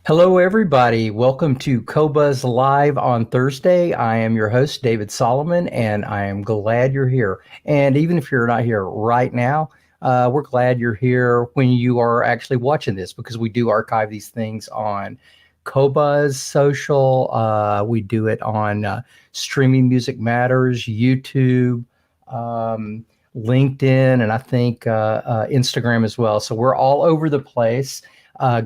Hello, everybody. Welcome to Qobuz Live on Thursday. I am your host, David Solomon, and I am glad you're here. And even if you're not here right now, we're glad you're here when you are actually watching this, because we do archive these things on Qobuz Social. We do it on Streaming Music Matters, YouTube, LinkedIn, and I think Instagram as well. So we're all over the place.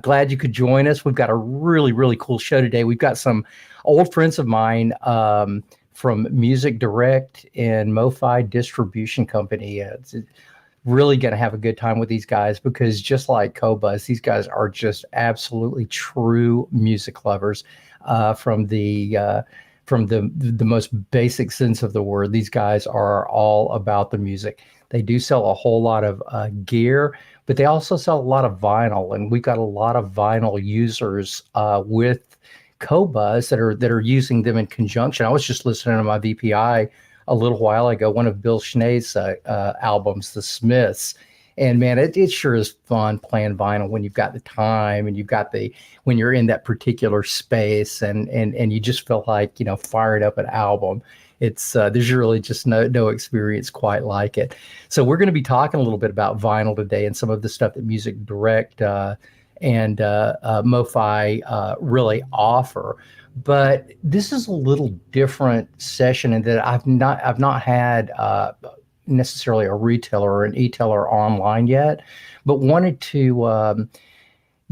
Glad you could join us. We've got a really, really cool show today. We've got some old friends of mine from Music Direct and Mofi Distribution Company. It's really going to have a good time with these guys, because just like Qobuz, these guys are just absolutely true music lovers from the most basic sense of the word. These guys are all about the music. They do sell a whole lot of gear, but they also sell a lot of vinyl, and we've got a lot of vinyl users with Qobuz that are using them in conjunction. I was just listening to my VPI a little while ago, one of Bill Schnee's albums, The Smiths, and man, it sure is fun playing vinyl when you've got the time and when you're in that particular space and you just feel like, firing up an album. It's there's really just no experience quite like it. So we're going to be talking a little bit about vinyl today and some of the stuff that Music Direct and Mofi really offer. But this is a little different session in that I've not had necessarily a retailer or an e-tailer online yet, but wanted to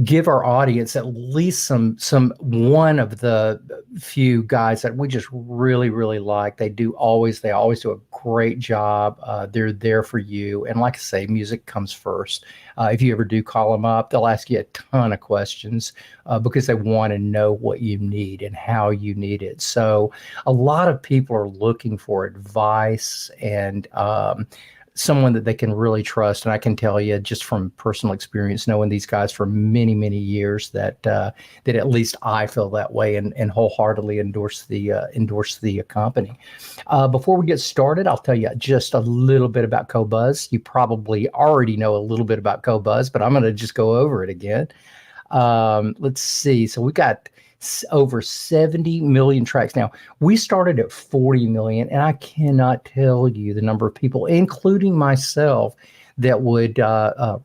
give our audience at least some one of the few guys that we just really, really like. They always do a great job. They're there for you. And like I say, music comes first. If you ever do call them up, they'll ask you a ton of questions because they want to know what you need and how you need it. So a lot of people are looking for advice and someone that they can really trust. And I can tell you just from personal experience, knowing these guys for many, many years, that at least I feel that way and wholeheartedly endorse the company. Before we get started, I'll tell you just a little bit about Qobuz. You probably already know a little bit about Qobuz, but I'm going to just go over it again. Let's see. So we got over 70 million tracks. Now, we started at 40 million, and I cannot tell you the number of people, including myself, that would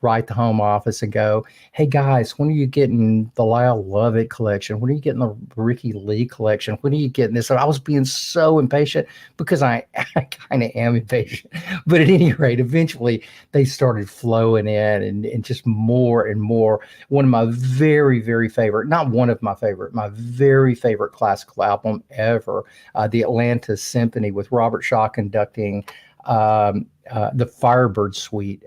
write the home office and go, "Hey guys, when are you getting the Lyle Lovett collection? When are you getting the Ricky Lee collection? When are you getting this?" And I was being so impatient, because I kind of am impatient. But at any rate, eventually they started flowing in and just more and more. One of my very, very favorite, not one of my favorite, my very favorite classical album ever, the Atlanta Symphony with Robert Shaw conducting, the Firebird Suite.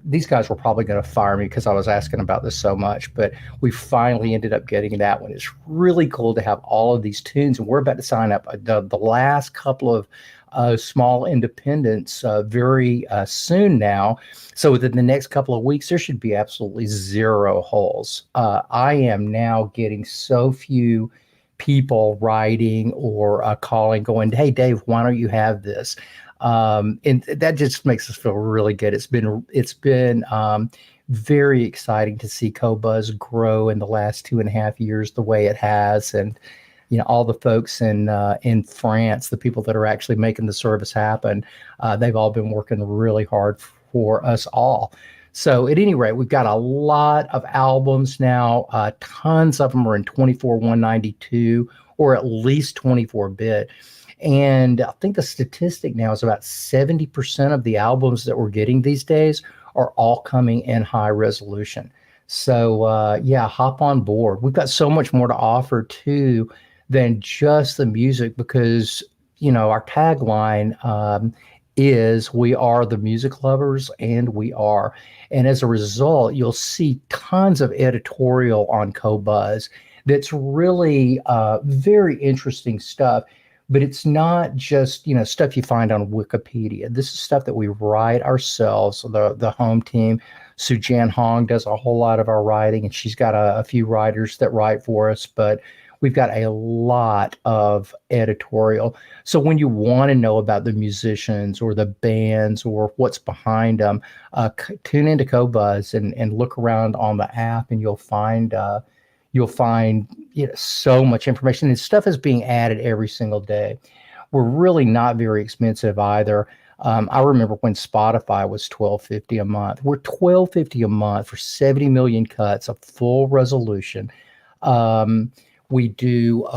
These guys were probably going to fire me because I was asking about this so much, but we finally ended up getting that one. It's really cool to have all of these tunes, and we're about to sign up the last couple of small independents very soon now. So within the next couple of weeks, there should be absolutely zero holes. I am now getting so few people writing or calling, going, "Hey Dave, why don't you have this?" And that just makes us feel really good. It's been very exciting to see Qobuz grow in the last 2.5 years the way it has, and all the folks in France, the people that are actually making the service happen, they've all been working really hard for us all. So at any rate, we've got a lot of albums now. Tons of them are in 24/192 or at least 24-bit. And I think the statistic now is about 70% of the albums that we're getting these days are all coming in high resolution. So yeah, hop on board. We've got so much more to offer too than just the music, because our tagline is we are the music lovers, and we are. And as a result, you'll see tons of editorial on Qobuz that's really very interesting stuff. But it's not just, stuff you find on Wikipedia. This is stuff that we write ourselves. The home team, Sujan Hong, does a whole lot of our writing, and she's got a few writers that write for us. But we've got a lot of editorial. So when you want to know about the musicians or the bands or what's behind them, tune into Qobuz and look around on the app, and you'll find so much information, and stuff is being added every single day. We're really not very expensive either. I remember when Spotify was $12.50 a month. We're $12.50 a month for 70 million cuts of full resolution. Um, we do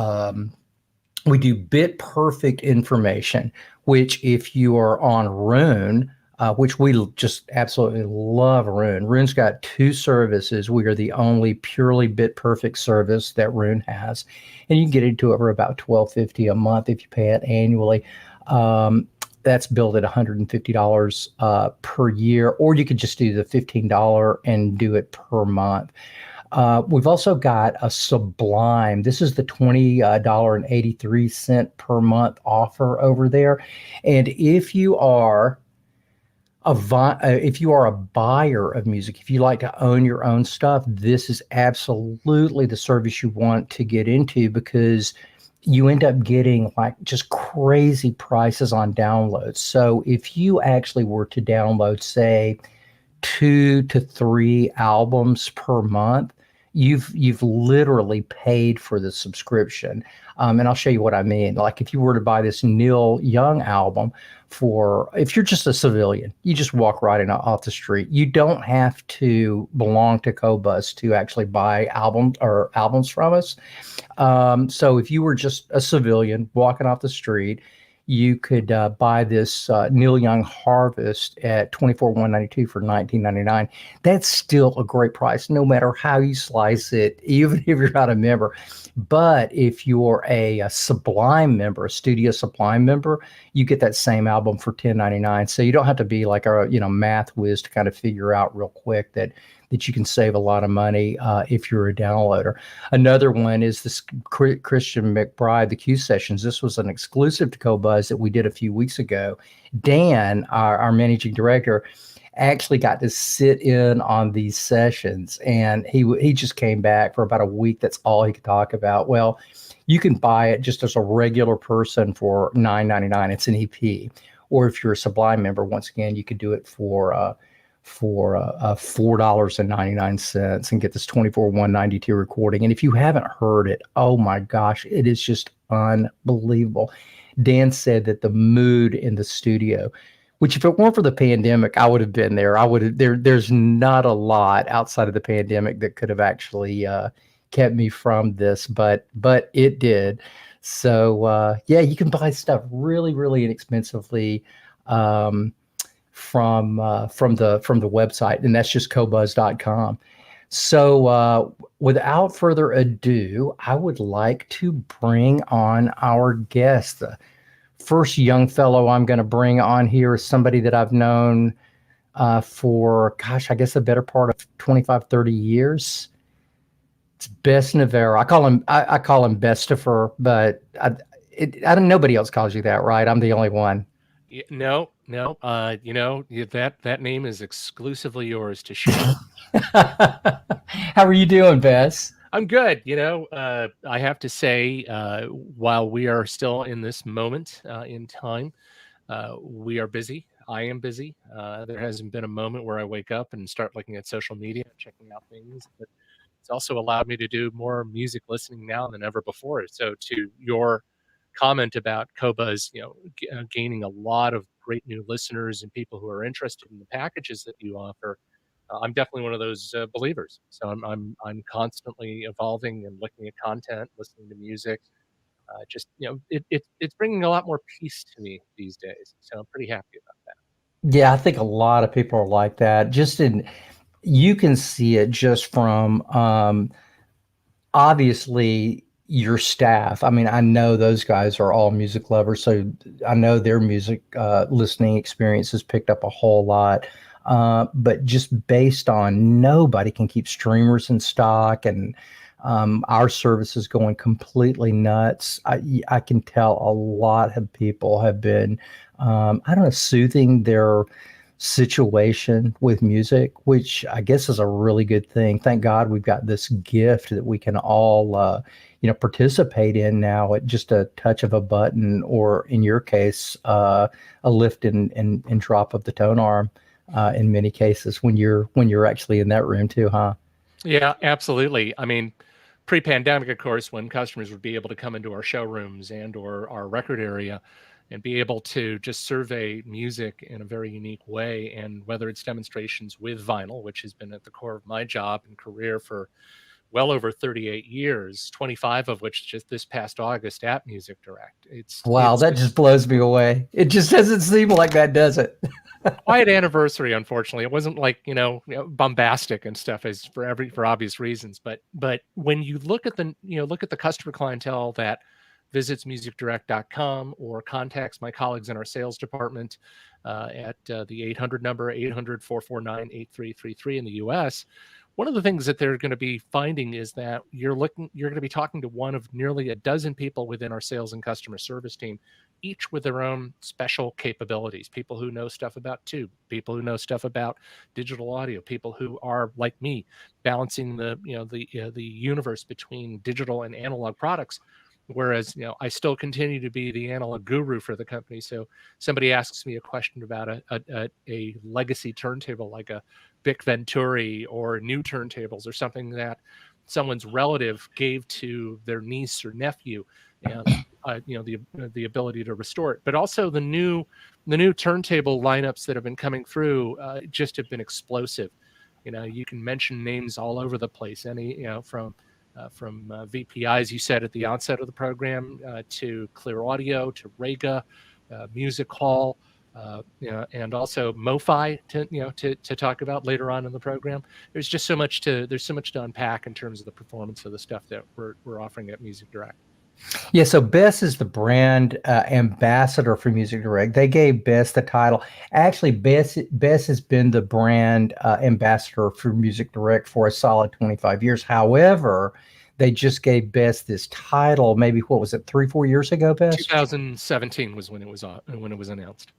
we do bit perfect information, which if you are on Rune, which we just absolutely love Rune. Rune's got two services. We are the only purely bit perfect service that Rune has, and you can get into it for about $12.50 a month if you pay it annually. That's billed at $150 per year, or you could just do the $15 and do it per month. We've also got a Sublime. This is the $20.83 per month offer over there. And if you are a buyer of music, if you like to own your own stuff, this is absolutely the service you want to get into, because you end up getting like just crazy prices on downloads. So if you actually were to download, say, 2 to 3 albums per month, you've literally paid for the subscription. And I'll show you what I mean. Like if you were to buy this Neil Young album, if you're just a civilian, you just walk right in off the street. You don't have to belong to Qobuz to actually buy albums from us. So if you were just a civilian walking off the street, you could buy this Neil Young Harvest at $24,192 for $19.99. That's still a great price, no matter how you slice it, even if you're not a member. But if you're a Sublime member, a Studio Sublime member, you get that same album for $10.99. So you don't have to be like a math whiz to kind of figure out real quick that you can save a lot of money if you're a downloader. Another one is this Christian Mcbride, the Q Sessions. This was an exclusive to Qobuz that we did a few weeks ago. Dan, our managing director, actually got to sit in on these sessions, and he just came back for about a week. That's all he could talk about. Well, you can buy it just as a regular person for $9.99. It's an EP. Or if you're a Sublime member, once again, you could do it for $4.99 and get this 24,192 recording. And if you haven't heard it, oh my gosh, it is just unbelievable. Dan said that the mood in the studio, which if it weren't for the pandemic, I would have been there. There's not a lot outside of the pandemic that could have actually kept me from this, but it did. So yeah, you can buy stuff really, really inexpensively from the website, and that's just qobuz.com. So without further ado, I would like to bring on our guest. The first young fellow I'm going to bring on here is somebody that I've known for, gosh, I guess the better part of 25, 30 years. It's Best Nievera. I call him Bestifer, but I don't. Nobody else calls you that, right? I'm the only one. No. That name is exclusively yours to share. How are you doing, Bess? I'm good. I have to say, while we are still in this moment in time, we are busy. I am busy. There hasn't been a moment where I wake up and start looking at social media, checking out things. But it's also allowed me to do more music listening now than ever before. So to your comment about Qobuz, gaining a lot of great new listeners and people who are interested in the packages that you offer, I'm definitely one of those believers. So I'm constantly evolving and looking at content, listening to music. It's bringing a lot more peace to me these days. So I'm pretty happy about that. Yeah, I think a lot of people are like that. You can see it just from obviously your staff. I mean, I know those guys are all music lovers, so I know their music listening experience has picked up a whole lot. But just based on nobody can keep streamers in stock, and our service is going completely nuts. I can tell a lot of people have been, I don't know, soothing their situation with music, which I guess is a really good thing. Thank God we've got this gift that we can all, participate in now at just a touch of a button, or in your case, a lift and drop of the tone arm. In many cases, when you're actually in that room too, huh? Yeah, absolutely. I mean, pre-pandemic, of course, when customers would be able to come into our showrooms and or our record area and be able to just survey music in a very unique way, and whether it's demonstrations with vinyl, which has been at the core of my job and career for well over 38 years, 25 of which just this past August at Music Direct. Wow, that just blows me away. It just doesn't seem like that, does it? Quiet anniversary. Unfortunately, it wasn't like bombastic and stuff, as for obvious reasons. But when you look at the customer clientele that visits musicdirect.com or contacts my colleagues in our sales department at the 800 number 800-449-8333 in the U.S. One of the things that they're going to be finding is that you're going to be talking to one of nearly a dozen people within our sales and customer service team, each with their own special capabilities. People who know stuff about tube, people who know stuff about digital audio, people who are like me, balancing the universe between digital and analog products. Whereas, I still continue to be the analog guru for the company. So somebody asks me a question about a legacy turntable like a Bic Venturi or new turntables or something that someone's relative gave to their niece or nephew, and the ability to restore it. But also the new turntable lineups that have been coming through just have been explosive. You can mention names all over the place. From VPIs, you said at the onset of the program, to Clear Audio, to Rega, Music Hall, and also Mofi to talk about later on in the program. There's so much to unpack in terms of the performance of the stuff that we're offering at Music Direct. Yeah, so Bess is the brand ambassador for Music Direct. They gave Bess the title. Actually, Bess has been the brand ambassador for Music Direct for a solid 25 years. However, they just gave Bess this title, maybe, what was it, 3-4 years ago, Bess? 2017 was when it was announced.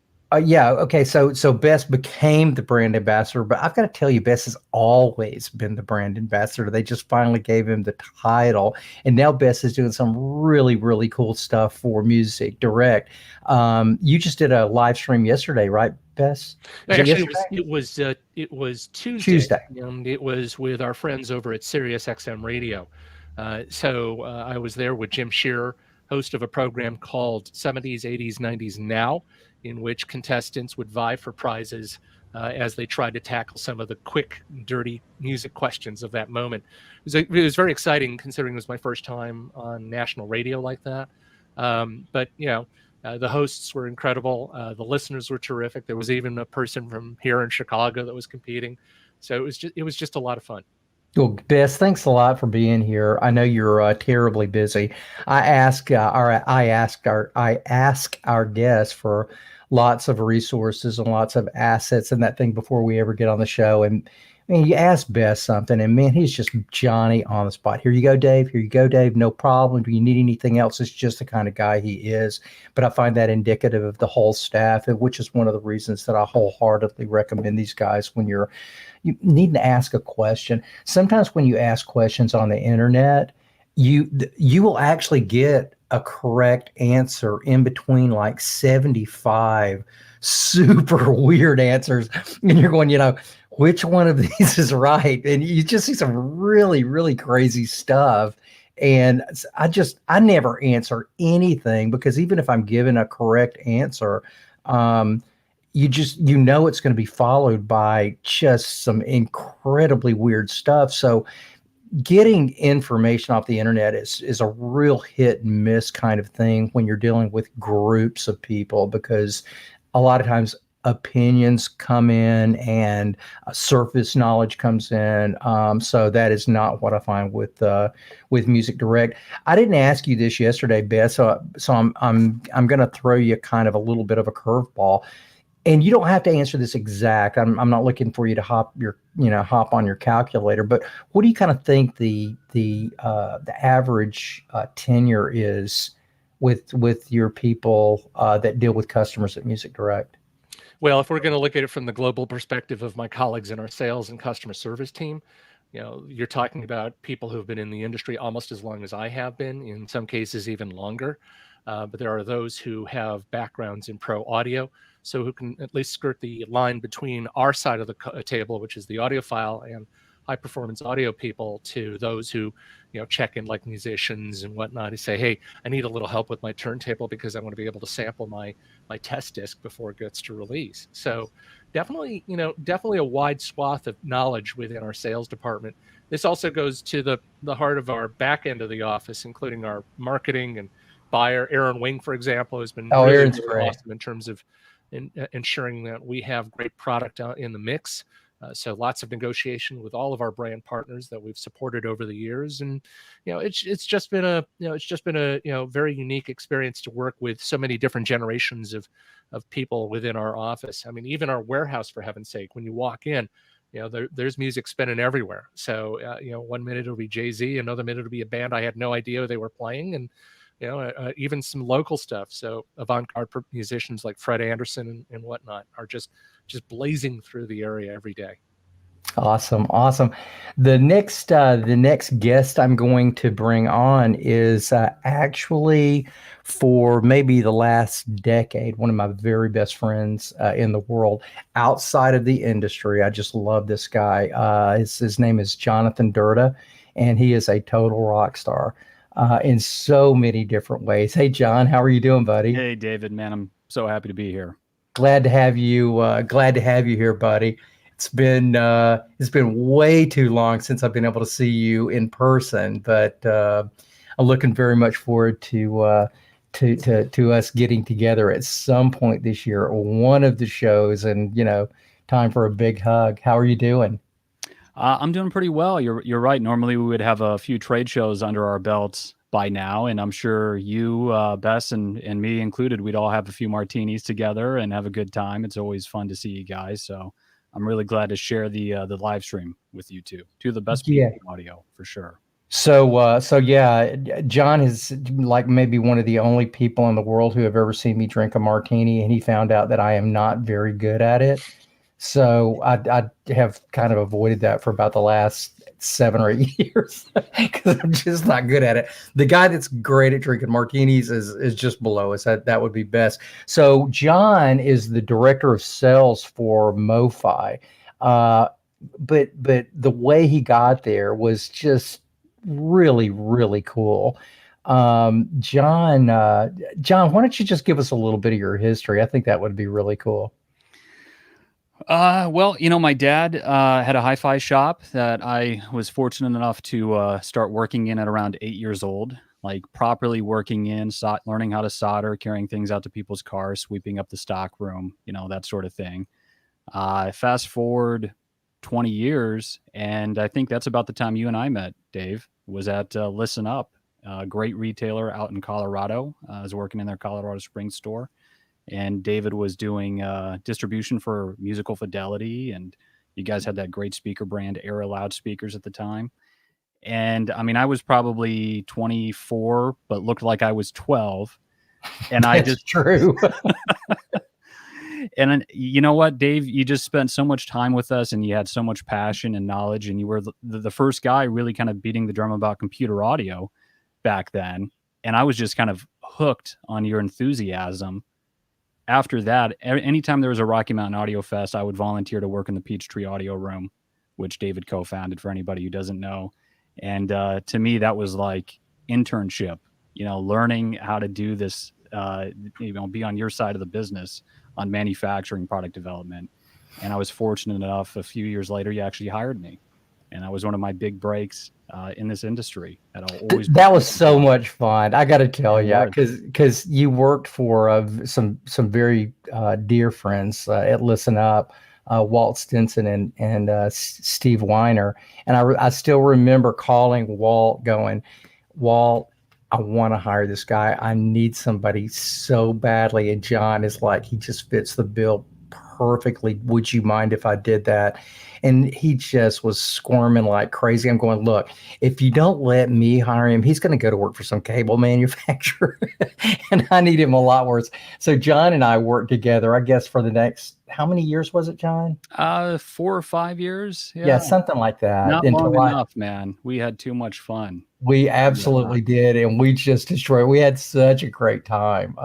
Yeah. Okay. So Bess became the brand ambassador, but I've got to tell you, Bess has always been the brand ambassador. They just finally gave him the title, and now Bess is doing some really, really cool stuff for Music Direct. You just did a live stream yesterday, right, Bess? Actually, it was Tuesday. It was with our friends over at Sirius XM Radio. So I was there with Jim Shearer, host of a program called 70s, 80s, 90s Now, in which contestants would vie for prizes as they tried to tackle some of the quick, dirty music questions of that moment. It was very exciting, considering it was my first time on national radio like that. But the hosts were incredible. The listeners were terrific. There was even a person from here in Chicago that was competing. So it was just a lot of fun. Well, Bess, thanks a lot for being here. I know you're terribly busy. I ask our guests for lots of resources and lots of assets and that thing before we ever get on the show. And I mean, you ask Bess something, and man, he's just Johnny on the spot. Here you go, Dave. Here you go, Dave. No problem. Do you need anything else? It's just the kind of guy he is. But I find that indicative of the whole staff, which is one of the reasons that I wholeheartedly recommend these guys when you need to ask a question. Sometimes when you ask questions on the internet, you will actually get a correct answer in between like 75 super weird answers. And you're going, which one of these is right? And you just see some really, really crazy stuff. And I never answer anything, because even if I'm given a correct answer, it's going to be followed by just some incredibly weird stuff. So getting information off the internet is a real hit and miss kind of thing when you're dealing with groups of people, because a lot of times opinions come in and surface knowledge comes in. So that is not what I find with Music Direct. I didn't ask you this yesterday, Beth. So I'm going to throw you kind of a little bit of a curveball, and you don't have to answer this exact. I'm not looking for you to hop on your calculator, but what do you kind of think the average tenure is with your people that deal with customers at Music Direct? Well, if we're going to look at it from the global perspective of my colleagues in our sales and customer service team, you're talking about people who've been in the industry almost as long as I have been, in some cases even longer. But there are those who have backgrounds in pro audio, so who can at least skirt the line between our side of the table, which is the audiophile and high performance audio people, to those who check in like musicians and whatnot, to say, hey, I need a little help with my turntable because I want to be able to sample my test disc before it gets to release. So definitely a wide swath of knowledge within our sales department. This also goes to the heart of our back end of the office, including our marketing and buyer. Aaron Wing, for example, has been really awesome in terms of ensuring that we have great product out in the mix. So lots of negotiation with all of our brand partners that we've supported over the years, and it's just been a very unique experience to work with so many different generations of people within our office. I mean, even our warehouse, for heaven's sake, when you walk in, there's music spinning everywhere. So 1 minute it'll be Jay-Z, another minute it'll be a band I had no idea they were playing, and even some local stuff. So avant-garde musicians like Fred Anderson and whatnot are just blazing through the area every day. Awesome. The next guest I'm going to bring on is actually, for maybe the last decade, one of my very best friends in the world outside of the industry. I just love this guy. His name is Jonathan Durda, and he is a total rock star in so many different ways. Hey, John, how are you doing, buddy? Hey, David, man, I'm so happy to be here. Glad to have you here, buddy. It's been way too long since I've been able to see you in person, but I'm looking very much forward to us getting together at some point this year, or one of the shows, and time for a big hug. How are you doing? I'm doing pretty well. You're right. Normally we would have a few trade shows under our belts by now, and I'm sure you, Bess, and me included, we'd all have a few martinis together and have a good time. It's always fun to see you guys. So I'm really glad to share the live stream with you two of the best people in audio, for sure. So yeah, John is like maybe one of the only people in the world who have ever seen me drink a martini, and he found out that I am not very good at it. So I have kind of avoided that for about the last 7 or 8 years because I'm just not good at it. The guy that's great at drinking martinis is just below us. That would be best. So John is the director of sales for Mofi. But the way he got there was just really, really cool. John, why don't you just give us a little bit of your history? I think that would be really cool. Well, my dad had a hi-fi shop that I was fortunate enough to start working in at around 8 years old, like properly working in, learning how to solder, carrying things out to people's cars, sweeping up the stock room, that sort of thing. Fast forward 20 years, and I think that's about the time you and I met, Dave, was at Listen Up, a great retailer out in Colorado. I was working in their Colorado Springs store. And David was doing distribution for Musical Fidelity, and you guys had that great speaker brand, Era loudspeakers, at the time. And I mean, I was probably 24, but looked like I was 12. And That's true. And you know what, Dave? You just spent so much time with us, and you had so much passion and knowledge, and you were the first guy really kind of beating the drum about computer audio back then. And I was just kind of hooked on your enthusiasm. After that, anytime there was a Rocky Mountain Audio Fest, I would volunteer to work in the Peachtree Audio Room, which David co-founded, for anybody who doesn't know. And to me, that was like internship, learning how to do this, be on your side of the business on manufacturing, product development. And I was fortunate enough, a few years later, you actually hired me. And that was one of my big breaks in this industry. And I'll always That was so much fun. I got to tell you, was. because you worked for some very dear friends at Listen Up, Walt Stinson and Steve Weiner, and I still remember calling Walt, going, Walt, I want to hire this guy. I need somebody so badly. And John is like, he just fits the bill perfectly. Would you mind if I did that? And he just was squirming like crazy. I'm going, look, if you don't let me hire him, he's going to go to work for some cable manufacturer. And I need him a lot worse. So John and I worked together, I guess, for the next, how many years was it, John? 4 or 5 years. Yeah, something like that. Not long enough, man. We had too much fun. We absolutely did. And we just destroyed. We had such a great time.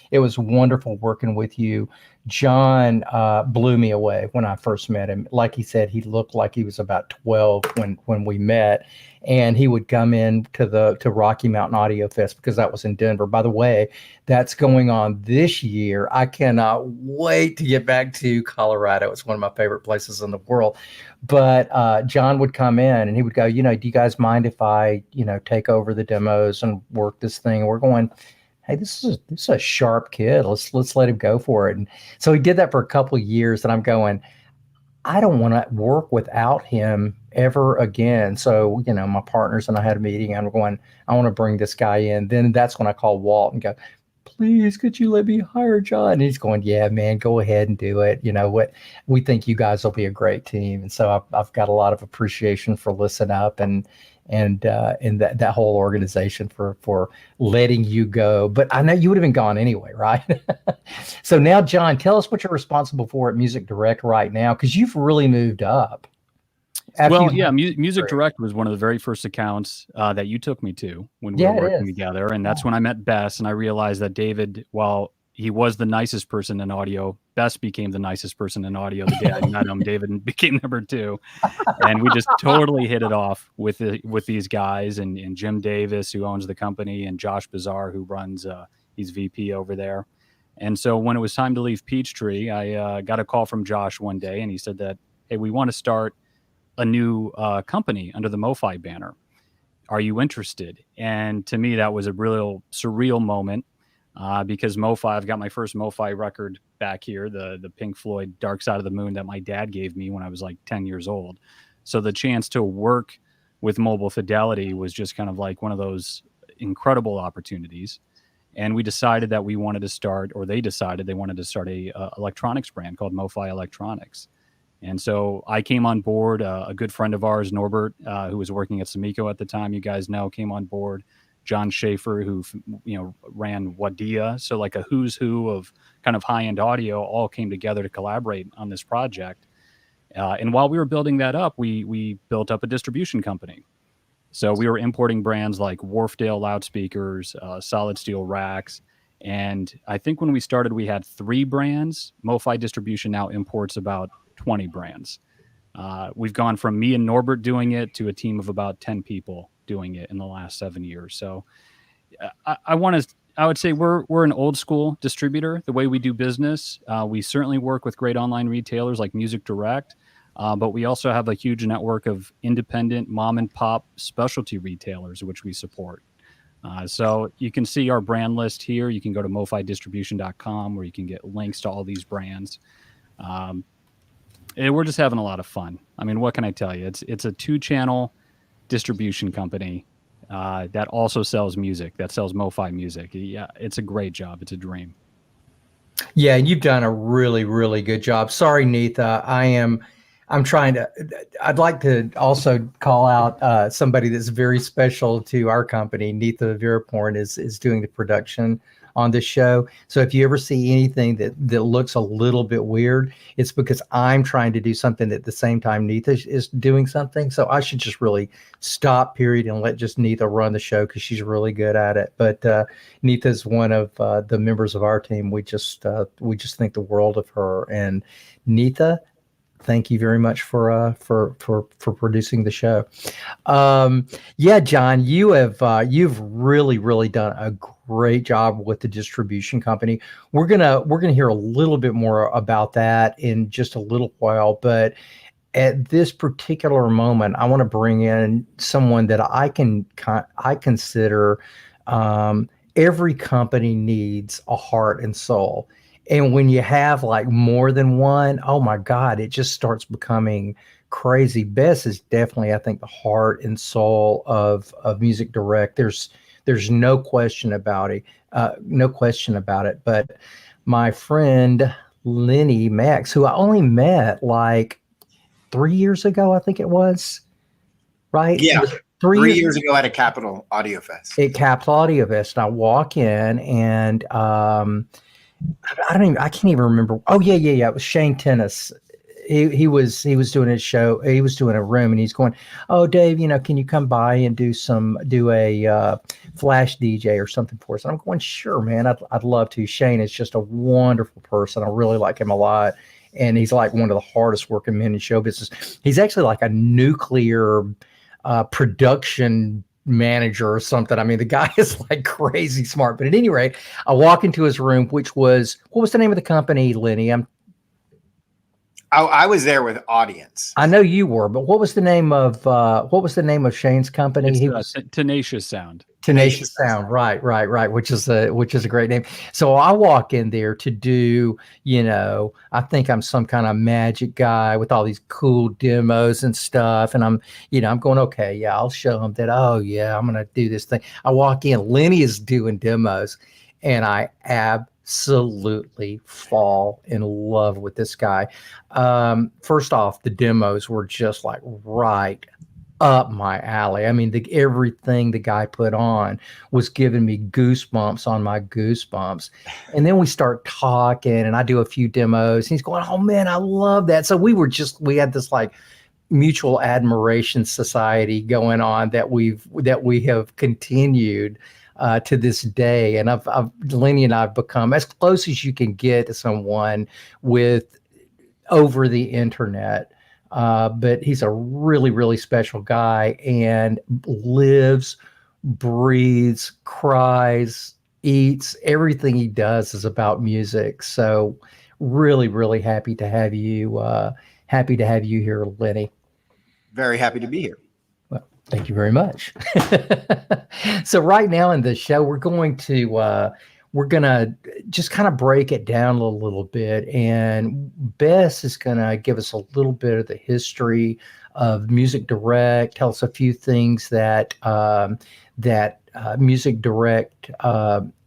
It was wonderful working with you. John blew me away when I first met him. Like he said, he looked like he was about 12 when we met, and he would come in to Rocky Mountain Audio Fest, because that was in Denver. By the way, that's going on this year. I cannot wait to get back to Colorado. It's one of my favorite places in the world. But John would come in and he would go, do you guys mind if I, take over the demos and work this thing? And we're going, hey, this is a sharp kid. Let's let him go for it. And so he did that for a couple of years, and I'm going, I don't want to work without him ever again. So, my partners and I had a meeting, and I'm going, I want to bring this guy in. Then that's when I called Walt and go, please, could you let me hire John? And he's going, yeah, man, go ahead and do it. What, we think you guys will be a great team. And so I've got a lot of appreciation for Listen Up and that whole organization for letting you go. But I know you would have been gone anyway, right? So now, John, tell us what you're responsible for at Music Direct right now, because you've really moved up. Music Direct was one of the very first accounts that you took me to when we were working together. And that's when I met Bess, and I realized that David, while he was the nicest person in audio, Bess became the nicest person in audio the day I met him. David became number 2. And we just totally hit it off with these guys, and Jim Davis, who owns the company, and Josh Bazar, who runs, he's VP over there. And so when it was time to leave Peachtree, I got a call from Josh one day, and he said that, hey, we want to start a new company under the Mofi banner. Are you interested? And to me, that was a real surreal moment. Because Mofi, I've got my first Mofi record back here, the Pink Floyd Dark Side of the Moon that my dad gave me when I was like 10 years old. So the chance to work with Mobile Fidelity was just kind of like one of those incredible opportunities. And we decided that we wanted to start, or they decided they wanted to start a electronics brand called Mofi Electronics. And so I came on board. A good friend of ours, Norbert, who was working at Samico at the time, you guys know, came on board. John Schaefer, who ran Wadia, so like a who's who of kind of high-end audio, all came together to collaborate on this project. And while we were building that up, we built up a distribution company. So we were importing brands like Wharfdale loudspeakers, Solid Steel racks, and I think when we started, we had 3 brands. Mofi Distribution now imports about 20 brands. We've gone from me and Norbert doing it to a team of about 10 people doing it in the last 7 years. So I would say we're an old school distributor. The way we do business, we certainly work with great online retailers like Music Direct, but we also have a huge network of independent mom and pop specialty retailers, which we support. So you can see our brand list here. You can go to mofidistribution.com where you can get links to all these brands. And we're just having a lot of fun. I mean, what can I tell you? It's a 2-channel distribution company that also sells music, that sells Mofi music. Yeah, it's a great job. It's a dream. Yeah, you've done a really, really good job. Sorry, Neetha. I'd like to also call out somebody that's very special to our company. Neetha Viraporn is doing the production on this show. So if you ever see anything that looks a little bit weird, it's because I'm trying to do something at the same time Neetha is doing something. So I should just really stop, period, and let just Neetha run the show because she's really good at it. But Neetha is one of the members of our team. We just think the world of her. And Neetha, thank you very much for producing the show. Yeah, John, you've really done a great job with the distribution company. We're gonna hear a little bit more about that in just a little while, but at this particular moment, I want to bring in someone that I consider, every company needs a heart and soul. And when you have like more than one, oh my God, it just starts becoming crazy. Bess is definitely, I think, the heart and soul of Music Direct. There's no question about it. No question about it. But my friend Lenny Max, who I only met like 3 years ago, I think it was, right? Yeah, It was 3 years ago at a Capitol Audio Fest. at Capitol Audio Fest. And I walk in and I can't even remember. Oh yeah. It was Shane Tennis. He was doing his show. He was doing a room, and he's going, "Oh, Dave, can you come by and do a flash DJ or something for us?" And I'm going, "Sure, man. I'd love to." Shane is just a wonderful person. I really like him a lot, and he's like one of the hardest working men in show business. He's actually like a nuclear production manager or something. I mean, the guy is like crazy smart. But at any rate, I walk into his room, which was, what was the name of the company, Lenny? I was there with audience. I know you were, but what was the name of Shane's company? It's, He was Tenacious Sound. Tenacious Sound, right, which is a great name. So I walk in there to do, I think I'm some kind of magic guy with all these cool demos and stuff, and I'm going, okay, yeah, I'll show him that. Oh yeah, I'm gonna do this thing. I walk in, Lenny is doing demos, and I absolutely fall in love with this guy. First off, the demos were just like right up my alley. I mean, everything the guy put on was giving me goosebumps on my goosebumps. And then we start talking, and I do a few demos, and he's going, "Oh man, I love that." So we had this like mutual admiration society going on that we have continued to this day. And Lenny and I've become as close as you can get to someone with over the internet. But he's a really, really special guy, and lives, breathes, cries, eats. Everything he does is about music. So really, really happy to have you here, Lenny. Very happy to be here. Well, thank you very much. So right now in the show, we're going to just kind of break it down a little bit, and Bess is going to give us a little bit of the history of Music Direct, tell us a few things that Music Direct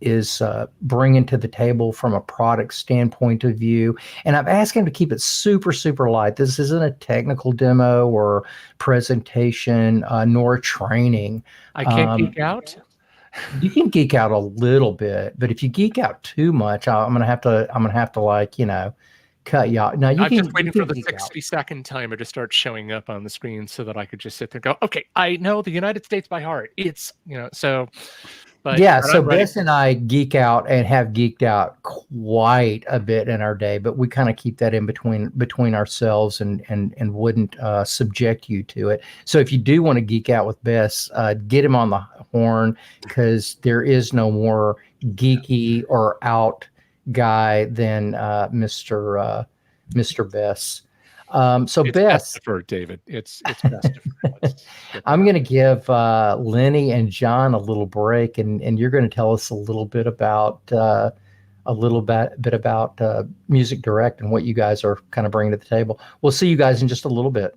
is bringing to the table from a product standpoint of view. And I've asked him to keep it super, super light. This isn't a technical demo or presentation, nor training. I can't geek out. You can geek out a little bit, but if you geek out too much, I'm gonna have to like, cut you out. Now I'm just waiting for the 60-second timer to start showing up on the screen so that I could just sit there and go, okay, I know the United States by heart. It's, so. But yeah, so Bess and I geek out and have geeked out quite a bit in our day, but we kind of keep that in between ourselves and wouldn't subject you to it. So if you do want to geek out with Bess, get him on the horn, because there is no more geeky or out guy than Mr. Bess. So it's Bess, best deferred, David. It's best deferred. I'm going to give Lenny and John a little break, and you're going to tell us a little bit about Music Direct and what you guys are kind of bringing to the table. We'll see you guys in just a little bit.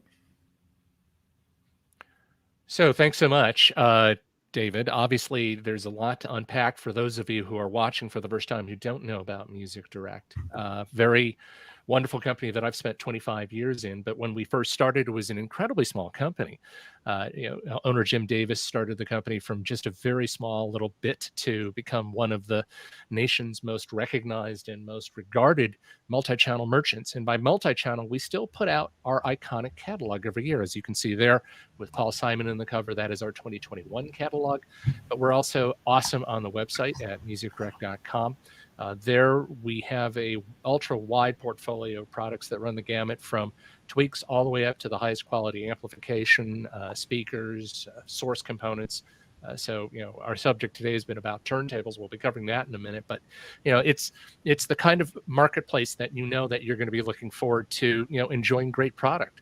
So thanks so much, David. Obviously, there's a lot to unpack for those of you who are watching for the first time who don't know about Music Direct. Very wonderful company that I've spent 25 years in. But when we first started, it was an incredibly small company. Owner Jim Davis started the company from just a very small little bit to become one of the nation's most recognized and most regarded multi-channel merchants. And by multi-channel, we still put out our iconic catalog every year. As you can see there with Paul Simon in the cover, that is our 2021 catalog. But we're also awesome on the website at musicdirect.com. There we have a ultra wide portfolio of products that run the gamut from tweaks all the way up to the highest quality amplification, speakers, source components. So our subject today has been about turntables. We'll be covering that in a minute, but it's the kind of marketplace that that you're going to be looking forward to, enjoying great product.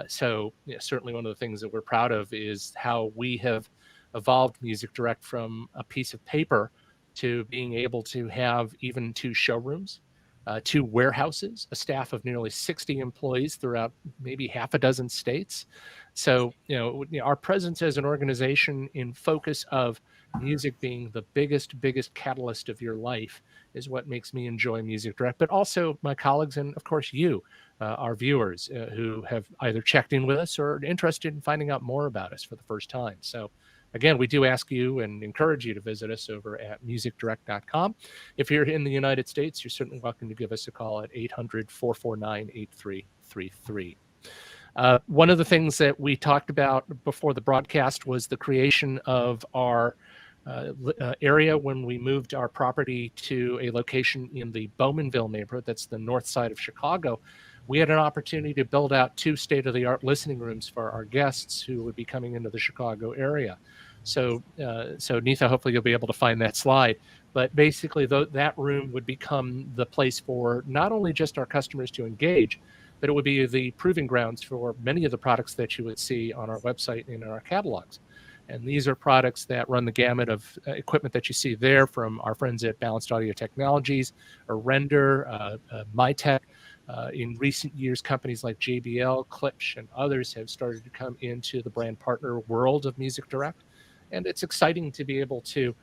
So certainly one of the things that we're proud of is how we have evolved Music Direct from a piece of paper to being able to have even 2 showrooms, 2 warehouses, a staff of nearly 60 employees throughout maybe half a dozen states. So, our presence as an organization in focus of music being the biggest catalyst of your life is what makes me enjoy Music Direct, but also my colleagues and, of course, you, our viewers who have either checked in with us or are interested in finding out more about us for the first time. So, again, we do ask you and encourage you to visit us over at musicdirect.com. If you're in the United States, you're certainly welcome to give us a call at 800-449-8333. One of the things that we talked about before the broadcast was the creation of our area when we moved our property to a location in the Bowmanville neighborhood. That's the north side of Chicago. We had an opportunity to build out 2 state-of-the-art listening rooms for our guests who would be coming into the Chicago area. So Neetha, hopefully you'll be able to find that slide. But basically, that room would become the place for not only just our customers to engage, but it would be the proving grounds for many of the products that you would see on our website and in our catalogs. And these are products that run the gamut of equipment that you see there from our friends at Balanced Audio Technologies, or Render, MyTech. In recent years, companies like JBL, Klipsch, and others have started to come into the brand partner world of Music Direct. And it's exciting to be able to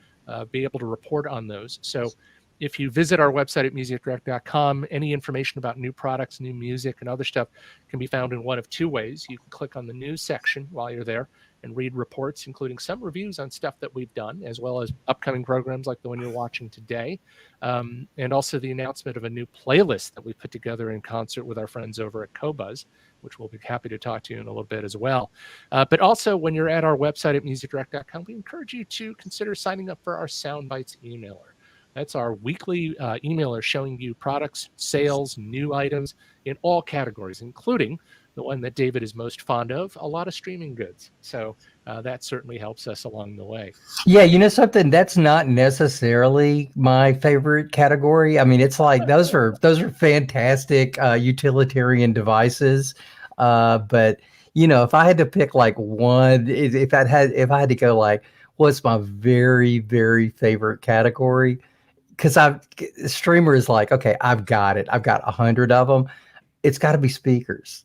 report on those. So if you visit our website at musicdirect.com, any information about new products, new music, and other stuff can be found in one of 2 ways. You can click on the news section while you're there and read reports, including some reviews on stuff that we've done, as well as upcoming programs like the one you're watching today, and also the announcement of a new playlist that we put together in concert with our friends over at Qobuz, which we'll be happy to talk to you in a little bit as well. But also, when you're at our website at musicdirect.com, we encourage you to consider signing up for our Soundbites emailer. That's our weekly emailer showing you products, sales, new items in all categories, including the one that David is most fond of, a lot of streaming goods. So that certainly helps us along the way. Yeah, you know something, that's not necessarily my favorite category. I mean, it's like those are fantastic utilitarian devices. But if I had to pick like one, if I had to go like, what's my very, very favorite category? Because streamer is like, okay, I've got it. I've got 100 of them. It's got to be speakers.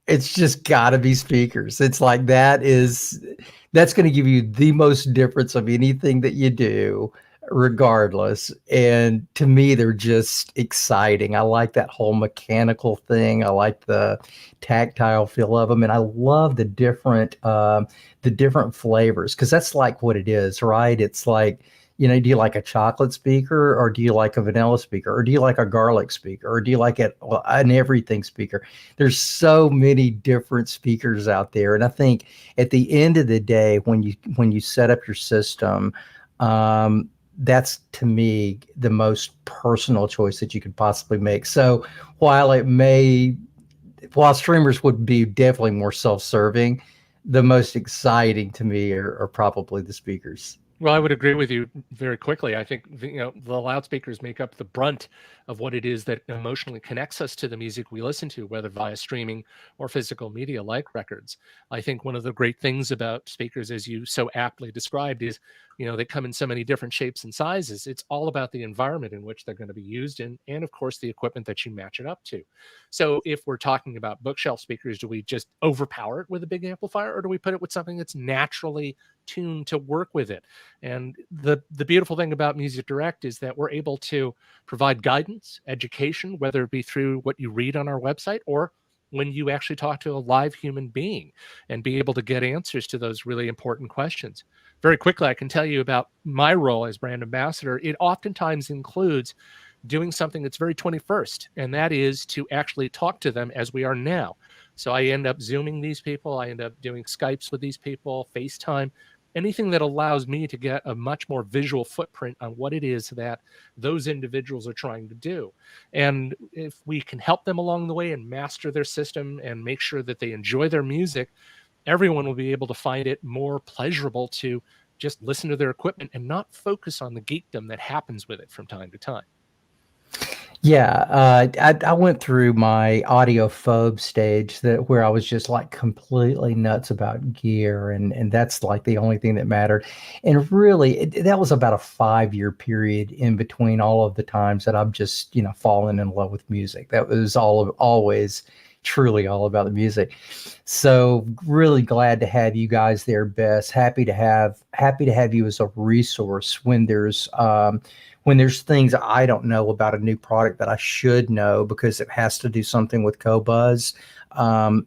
It's just got to be speakers. It's like that's going to give you the most difference of anything that you do, regardless. And to me, they're just exciting. I like that whole mechanical thing. I like the tactile feel of them, and I love the different flavors, because that's like what it is, right? It's like, do you like a chocolate speaker, or do you like a vanilla speaker, or do you like a garlic speaker, or do you like an everything speaker? There's so many different speakers out there. And I think at the end of the day, when you set up your system, that's, to me, the most personal choice that you could possibly make. So while streamers would be definitely more self-serving, the most exciting to me are probably the speakers. Well, I would agree with you very quickly. I think the loudspeakers make up the brunt of what it is that emotionally connects us to the music we listen to, whether via streaming or physical media like records. I think one of the great things about speakers, as you so aptly described, is they come in so many different shapes and sizes. It's all about the environment in which they're going to be used in, and of course the equipment that you match it up to. So if we're talking about bookshelf speakers, do we just overpower it with a big amplifier, or do we put it with something that's naturally tuned to work with it? And the beautiful thing about Music Direct is that we're able to provide guidance, education, whether it be through what you read on our website or when you actually talk to a live human being, and be able to get answers to those really important questions. Very quickly, I can tell you about my role as brand ambassador. It oftentimes includes doing something that's very 21st, and that is to actually talk to them as we are now. So I end up Zooming these people. I end up doing Skypes with these people, FaceTime, anything that allows me to get a much more visual footprint on what it is that those individuals are trying to do. And if we can help them along the way and master their system and make sure that they enjoy their music, everyone will be able to find it more pleasurable to just listen to their equipment and not focus on the geekdom that happens with it from time to time. Yeah, I went through my audiophobe stage where I was just like completely nuts about gear, and that's like the only thing that mattered. And really, that was about a 5-year period in between all of the times that I've just fallen in love with music. That was always truly all about the music. So really glad to have you guys there, Bess. Happy to have you as a resource when there's things I don't know about a new product that I should know because it has to do something with Qobuz.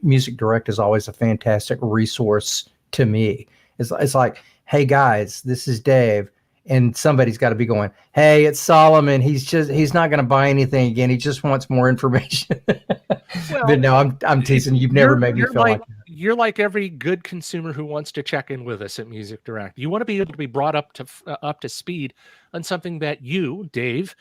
Music Direct is always a fantastic resource to me. It's like, hey guys, this is Dave. And somebody's got to be going, hey, it's Solomon. He's not going to buy anything again. He just wants more information. Well, But no, I'm teasing. You've never made me feel like that. You're like every good consumer who wants to check in with us at Music Direct. You want to be able to be brought up to speed on something that you, Dave,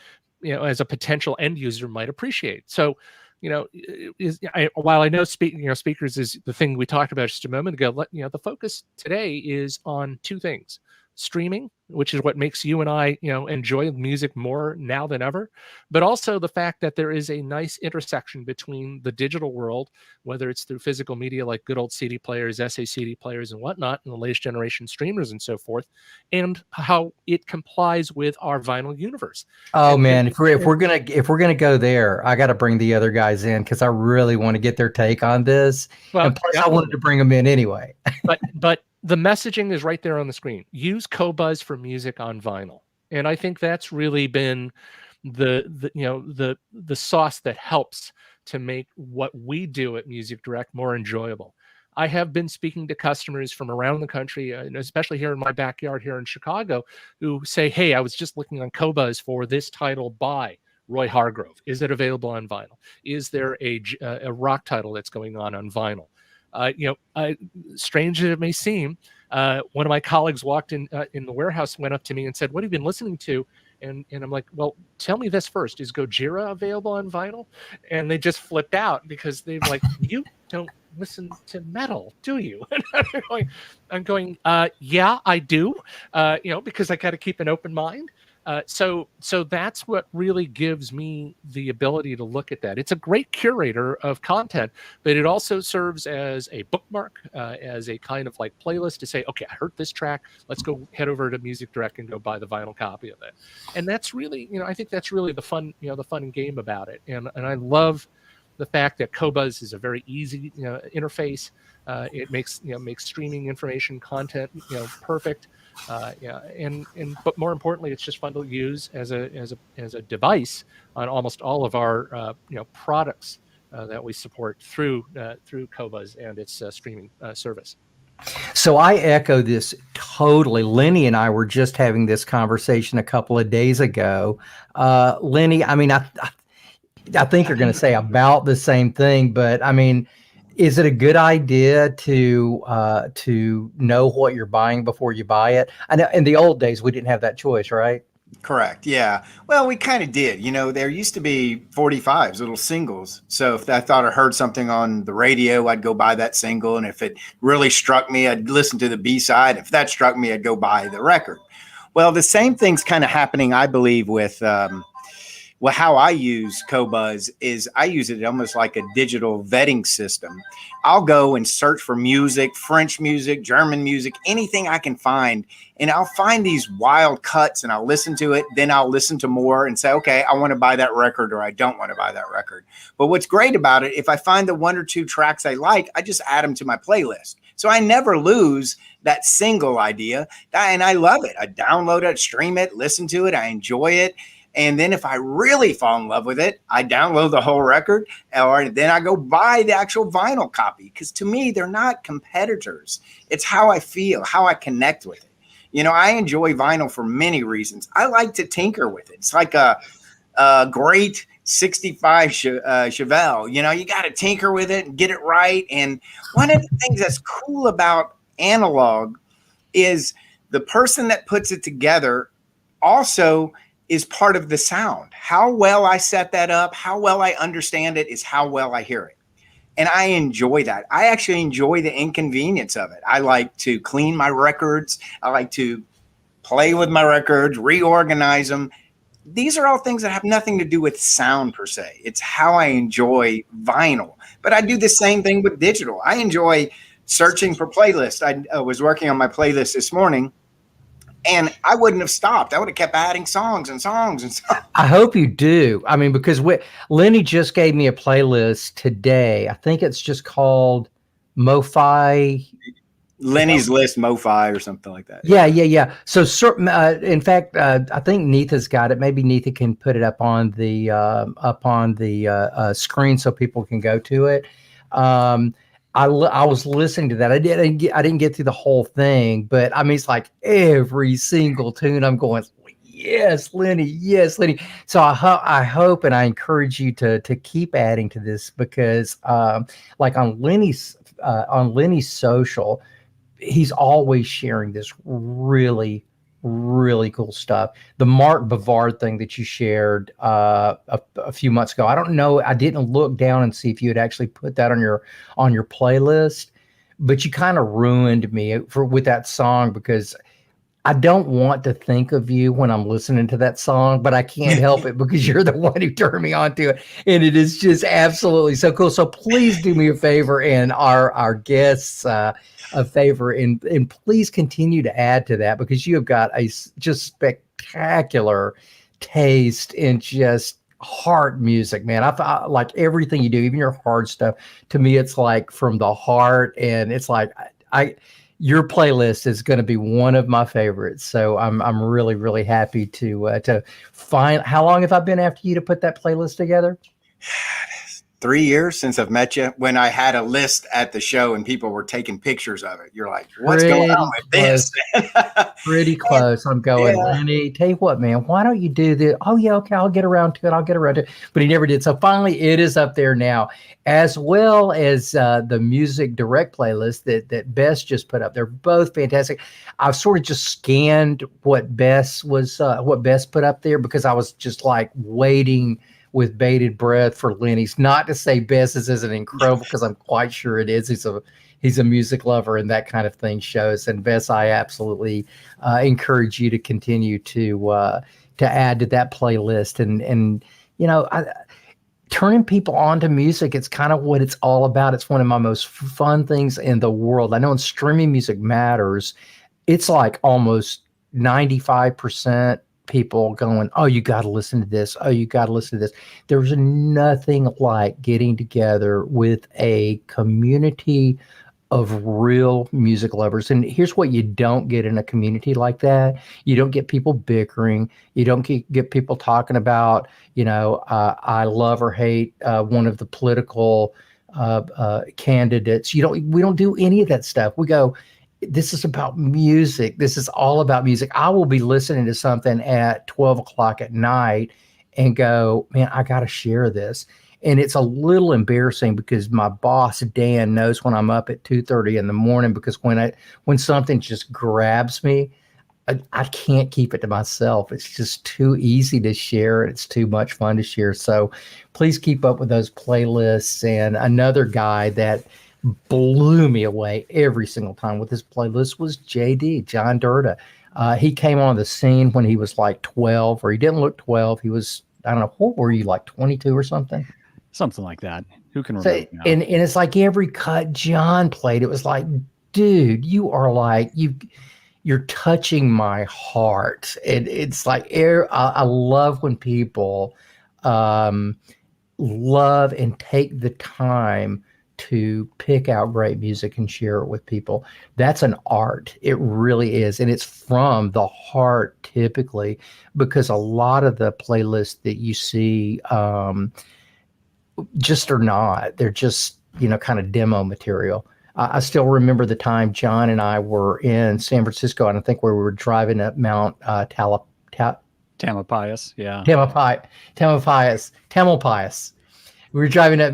as a potential end user might appreciate. So, while I know speakers is the thing we talked about just a moment ago, the focus today is on two things: streaming, which is what makes you and I, enjoy music more now than ever, but also the fact that there is a nice intersection between the digital world, whether it's through physical media like good old CD players, SACD players, and whatnot, and the latest generation streamers and so forth, and how it complies with our vinyl universe. Oh man, if we're gonna go there, I got to bring the other guys in because I really want to get their take on this. Well, and plus, I wanted to bring them in anyway. but the messaging is right there on the screen. Use Qobuz for music on vinyl, and I think that's really been the sauce that helps to make what we do at Music Direct more enjoyable. I have been speaking to customers from around the country, and especially here in my backyard here in Chicago, who say, "Hey, I was just looking on Qobuz for this title by Roy Hargrove. Is it available on vinyl? Is there a rock title that's going on vinyl?" Strange as it may seem, one of my colleagues walked in the warehouse, went up to me and said, "What have you been listening to?" And I'm like, "Well, tell me this first. Is Gojira available on vinyl?" And they just flipped out because they're like, "You don't listen to metal, do you?" And I'm going, yeah, I do, because I got to keep an open mind. So that's what really gives me the ability to look at that. It's a great curator of content, but it also serves as a bookmark, as a kind of like playlist to say, okay, I heard this track. Let's go head over to Music Direct and go buy the vinyl copy of it. And that's really, I think that's really the fun, the fun and game about it. And I love the fact that Qobuz is a very easy interface. It makes streaming information content perfect. But more importantly, it's just fun to use as a device on almost all of our products that we support through Qobuz and its streaming service. So I echo this totally. Lenny and I were just having this conversation a couple of days ago. Lenny, I mean, I think you're going to say about the same thing, but I mean, is it a good idea to know what you're buying before you buy it? I know in the old days we didn't have that choice, right? Correct. Yeah. Well, we kind of did. There used to be 45s, little singles. So if I thought I heard something on the radio, I'd go buy that single. And if it really struck me, I'd listen to the B-side. If that struck me, I'd go buy the record. Well, the same thing's kind of happening, I believe, with how I use Qobuz is I use it almost like a digital vetting system. I'll go and search for music, French music, German music, anything I can find. And I'll find these wild cuts and I'll listen to it. Then I'll listen to more and say, okay, I want to buy that record or I don't want to buy that record. But what's great about it, if I find the one or two tracks I like, I just add them to my playlist. So I never lose that single idea. And I love it. I download it, stream it, listen to it. I enjoy it. And then if I really fall in love with it, I download the whole record, or then I go buy the actual vinyl copy. Because to me, they're not competitors. It's how I feel, how I connect with it. I enjoy vinyl for many reasons. I like to tinker with it. It's like a great 65 Chevelle. You got to tinker with it and get it right. And one of the things that's cool about analog is the person that puts it together also is part of the sound. How well I set that up, how well I understand it is how well I hear it. And I enjoy that. I actually enjoy the inconvenience of it. I like to clean my records. I like to play with my records, reorganize them. these are all things that have nothing to do with sound per se. It's how I enjoy vinyl. But I do the same thing with digital. I enjoy searching for playlists. I was working on my playlist this morning, and I wouldn't have stopped. I would have kept adding songs and songs and songs. I hope you do. I mean, because Lenny just gave me a playlist today. I think it's just called Mofi. Lenny's List, Mofi, or something like that. Yeah. So, in fact, I think Neetha's got it. Maybe Neetha can put it up on the screen so people can go to it. I was listening to that. I didn't get through the whole thing, but I mean, it's like every single tune I'm going, yes, Lenny. So I hope and I encourage you to keep adding to this, because like on Lenny's social, he's always sharing this really, really cool stuff. The Mark Bavard thing that you shared a few months ago, I don't know, I didn't look down and see if you had actually put that on your playlist, but you kind of ruined me with that song, because I don't want to think of you when I'm listening to that song, but I can't help it because you're the one who turned me on to it. And it is just absolutely so cool. So please do me a favor, and our guests a favor, and please continue to add to that, because you have got a just spectacular taste in just heart music, man. I like everything you do, even your hard stuff. To me, it's like from the heart, and it's like your playlist is going to be one of my favorites. So I'm really, really happy to find. How long have I been after you to put that playlist together? 3 years since I've met you. When I had a list at the show and people were taking pictures of it, you're like, what's going on with this? Pretty close. I'm going, Lenny, tell you what, man, why don't you do this? Oh yeah, okay, I'll get around to it. But he never did. So finally it is up there now, as well as the music direct playlist that Bess just put up. They're both fantastic. I've sort of just scanned what Bess put up there, because I was just like waiting with bated breath for Lenny's. Not to say Bess's isn't incredible, because I'm quite sure it is. He's a music lover, and that kind of thing shows. And Bess, I absolutely encourage you to continue to add to that playlist. And you know, turning people on to music, it's kind of what it's all about. It's one of my most fun things in the world. I know in streaming music matters, it's like almost 95% people going, oh, you got to listen to this. Oh, you got to listen to this. There's nothing like getting together with a community of real music lovers. And here's what you don't get in a community like that. You don't get people bickering. You don't get people talking about, you know, I love or hate one of the political candidates. We don't do any of that stuff. We go, this is about music. This is all about music. I will be listening to something at 12 o'clock at night and go, man, I got to share this. And it's a little embarrassing, because my boss, Dan, knows when I'm up at 2:30 in the morning, because when something just grabs me, I can't keep it to myself. It's just too easy to share. It's too much fun to share. So please keep up with those playlists. And another guy that blew me away every single time with his playlist was JD, John Durda. He came on the scene when he was like 12, or he didn't look 12. He was, I don't know, what were you, like 22 or something? Something like that. Who can remember? So, and it's like every cut John played, it was like, dude, you are like, you're touching my heart. And it's like, I love when people love and take the time to pick out great music and share it with people. That's an art. It really is. And it's from the heart typically, because a lot of the playlists that you see just are not. They're just, you know, kind of demo material. I still remember the time John and I were in San Francisco, and I think we were driving up Mount Tamalpais. Yeah. Tamalpais. We were driving up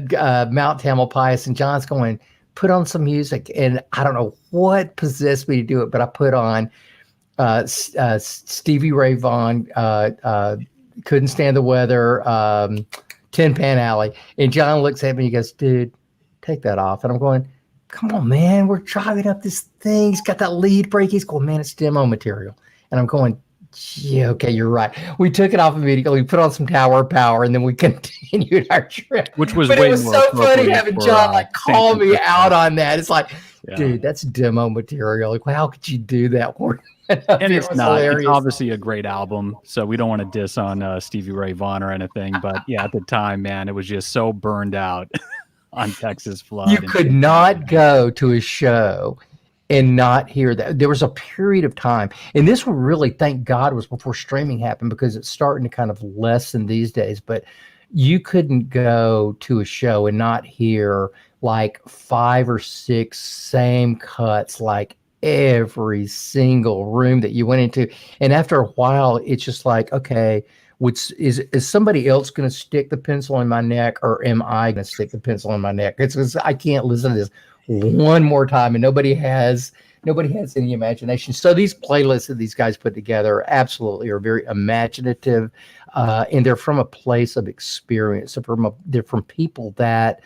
Mount Tamalpais, and John's going, put on some music. And I don't know what possessed me to do it, but I put on Stevie Ray Vaughan, Couldn't Stand the Weather, Tin Pan Alley. And John looks at me and he goes, dude, take that off. And I'm going, come on, man, we're driving up this thing. He's got that lead break. He's going, man, it's demo material. And I'm going, Yeah, okay, you're right. We took it off immediately. We put on some Tower of Power, and then we continued our trip. Which was but way it was more so funny appropriate having for, John like San call me Francisco. out on that. It's like, Yeah. dude, that's demo material. Like, how could you do that? And it's not. Hilarious. It's obviously a great album, so we don't want to diss on Stevie Ray Vaughan or anything. But yeah, at the time, man, it was just so burned out on Texas Flood. You could not go to a show and not hear that. There was a period of time, and this one really, thank God, was before streaming happened, because it's starting to kind of lessen these days. But you couldn't go to a show and not hear like 5 or 6 same cuts, like every single room that you went into. And after a while, it's just like, okay, is somebody else going to stick the pencil in my neck, or am I going to stick the pencil in my neck? It's I can't listen to this one more time, and nobody has any imagination. So these playlists that these guys put together absolutely are very imaginative, and they're from a place of experience. So they're from people that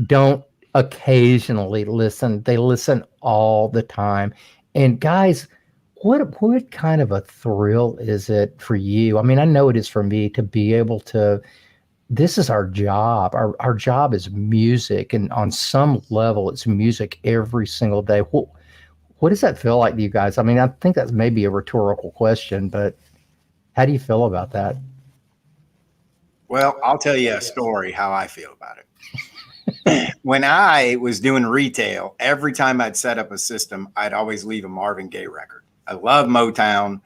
don't occasionally listen. They listen all the time. And guys, what kind of a thrill is it for you? I mean, I know it is for me to be able to, this is our job. Our job is music. And on some level, it's music every single day. What does that feel like to you guys? I mean, I think that's maybe a rhetorical question, but how do you feel about that? Well, I'll tell you a story how I feel about it. When I was doing retail, every time I'd set up a system, I'd always leave a Marvin Gaye record. I love Motown.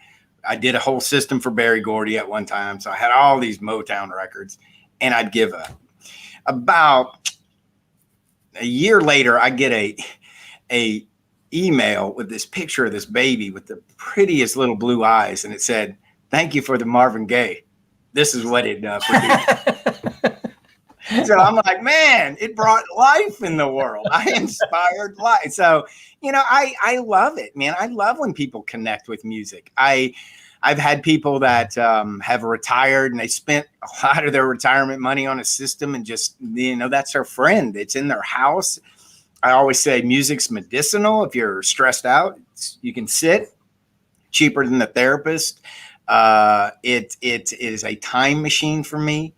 I did a whole system for Berry Gordy at one time. So I had all these Motown records, and I'd give about a year later, I get a email with this picture of this baby with the prettiest little blue eyes. And it said, "Thank you for the Marvin Gaye. This is what it produced." So I'm like, man, it brought life in the world. I inspired life. So, I love it, man. I love when people connect with music. I've had people that have retired, and they spent a lot of their retirement money on a system, and just, that's their friend. It's in their house. I always say music's medicinal. If you're stressed out, you can sit. Cheaper than the therapist. It is a time machine for me.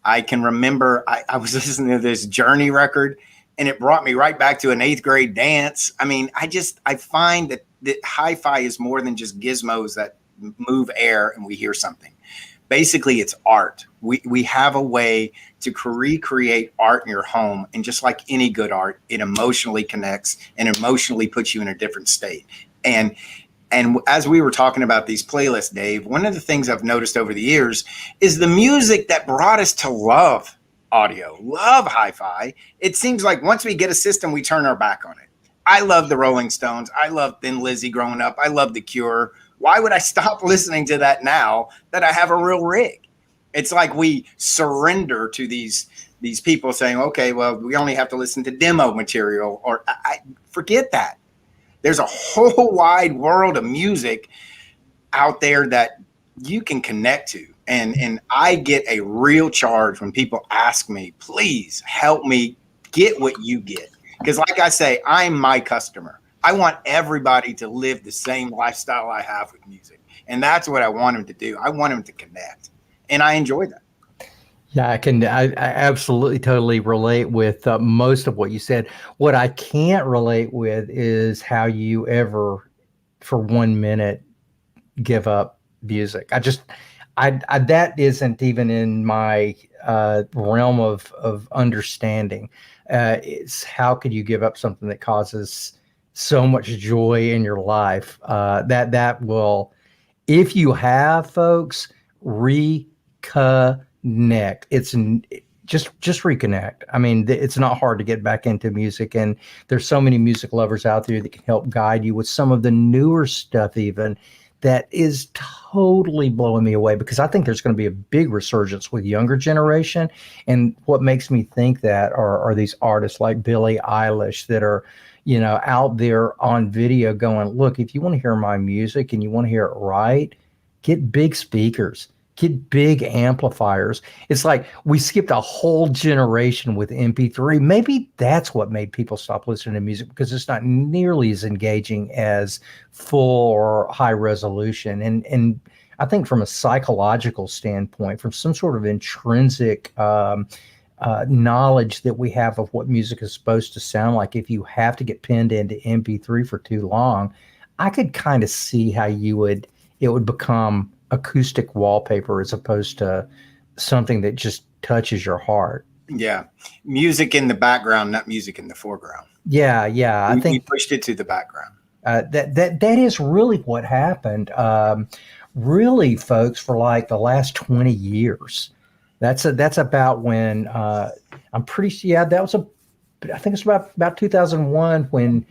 I can remember I was listening to this Journey record, and it brought me right back to an 8th grade dance. I mean, I find that hi-fi is more than just gizmos that move air and we hear something. Basically, it's art. We have a way to recreate art in your home. And just like any good art, it emotionally connects and emotionally puts you in a different state. And as we were talking about these playlists, Dave, one of the things I've noticed over the years is the music that brought us to love audio, love hi-fi. It seems like once we get a system, we turn our back on it. I love the Rolling Stones. I loved Thin Lizzy growing up. I love The Cure. Why would I stop listening to that now that I have a real rig? It's like we surrender to these people saying, okay, well, we only have to listen to demo material, or I forget that. There's a whole wide world of music out there that you can connect to. And I get a real charge when people ask me, please help me get what you get. Because like I say, I'm my customer. I want everybody to live the same lifestyle I have with music. And that's what I want them to do. I want them to connect. And I enjoy that. Yeah, I absolutely totally relate with most of what you said. What I can't relate with is how you ever, for 1 minute, give up music. I that isn't even in my realm of understanding. It's how could you give up something that causes so much joy in your life? That will, if you have, folks, reconnect. It's just reconnect. I mean, it's not hard to get back into music, and there's so many music lovers out there that can help guide you with some of the newer stuff even that is totally blowing me away, because I think there's going to be a big resurgence with younger generation. And what makes me think that are these artists like Billie Eilish that are, out there on video going, look, if you want to hear my music and you want to hear it right, get big speakers. Get big amplifiers. It's like we skipped a whole generation with MP3. Maybe that's what made people stop listening to music, because it's not nearly as engaging as full or high resolution. And I think from a psychological standpoint, from some sort of intrinsic knowledge that we have of what music is supposed to sound like, if you have to get pinned into MP3 for too long, I could kind of see how it would become acoustic wallpaper as opposed to something that just touches your heart. Yeah. Music in the background, not music in the foreground. Yeah. I think we pushed it to the background. That is really what happened. Really, folks, for like the last 20 years. That's about when I'm pretty sure. Yeah, I think it's about 2001 when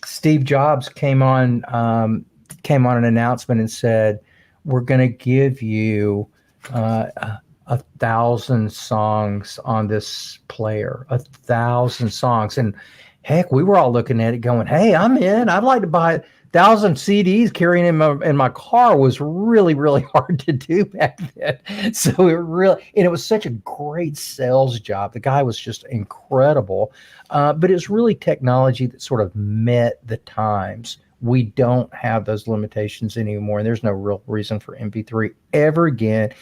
Steve Jobs came on an announcement and said, "We're going to give you 1,000 songs on this player, 1,000 songs." And heck, we were all looking at it going, "Hey, I'm in. I'd like to buy 1,000 CDs." Carrying in my car was really, really hard to do back then. So it was such a great sales job. The guy was just incredible. But it's really technology that sort of met the times. We don't have those limitations anymore, and there's no real reason for MP3 ever again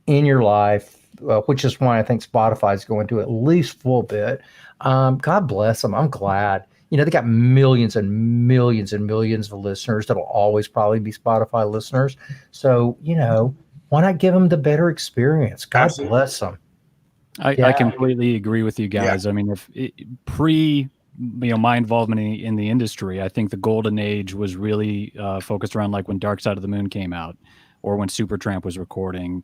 in your life, which is why I think Spotify is going to at least full bit. God bless them. I'm glad. They got millions and millions and millions of listeners that'll always probably be Spotify listeners. So, why not give them the better experience? God Absolutely. bless them. I completely agree with you guys. Yeah. I mean, my involvement in the industry, I think the golden age was really focused around like when Dark Side of the Moon came out, or when Supertramp was recording.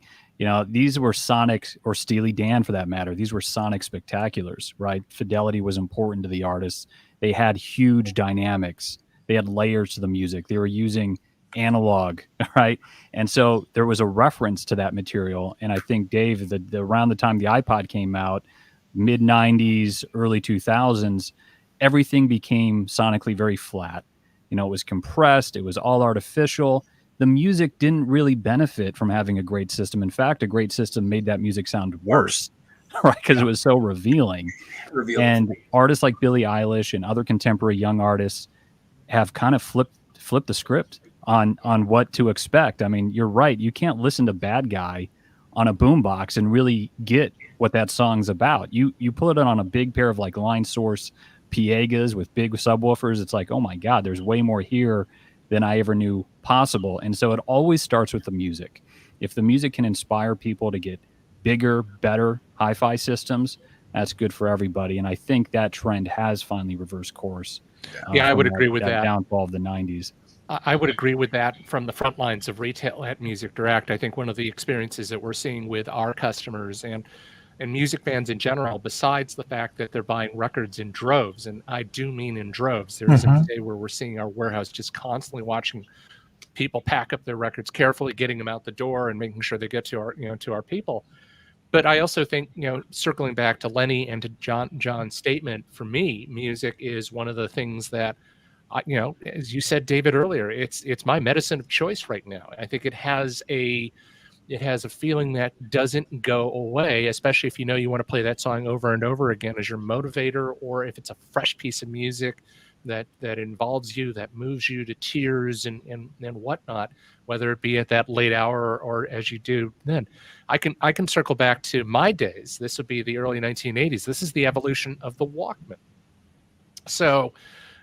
These were sonic, or Steely Dan for that matter. These were sonic spectaculars, right? Fidelity was important to the artists. They had huge dynamics. They had layers to the music. They were using analog, right? And so there was a reference to that material. And I think, Dave, around the time the iPod came out, mid 90s, early 2000s, everything became sonically very flat. It was compressed. It was all artificial. The music didn't really benefit from having a great system. In fact, a great system made that music sound worse, right? Because it was so revealing. And artists like Billie Eilish and other contemporary young artists have kind of flipped the script on what to expect. I mean, you're right. You can't listen to Bad Guy on a boombox and really get what that song's about. You put it on a big pair of like line source Piegas with big subwoofers. It's like, oh my God, there's way more here than I ever knew possible. And so it always starts with the music. If the music can inspire people to get bigger, better hi-fi systems, that's good for everybody. And I think that trend has finally reversed course. I would agree with that. Downfall of the 90s. I would agree with that from the front lines of retail at Music Direct. I think one of the experiences that we're seeing with our customers and music fans in general, besides the fact that they're buying records in droves, and I do mean in droves, there is a day where we're seeing our warehouse just constantly watching people pack up their records carefully, getting them out the door and making sure they get to our people. But I also think, circling back to Lenny and to John's statement, for me, music is one of the things that, as you said, David, earlier, it's my medicine of choice right now. I think it has a feeling that doesn't go away, especially if you want to play that song over and over again as your motivator, or if it's a fresh piece of music that involves you, that moves you to tears and whatnot, whether it be at that late hour or as you do then. I can circle back to my days. This would be the early 1980s. This is the evolution of the Walkman. So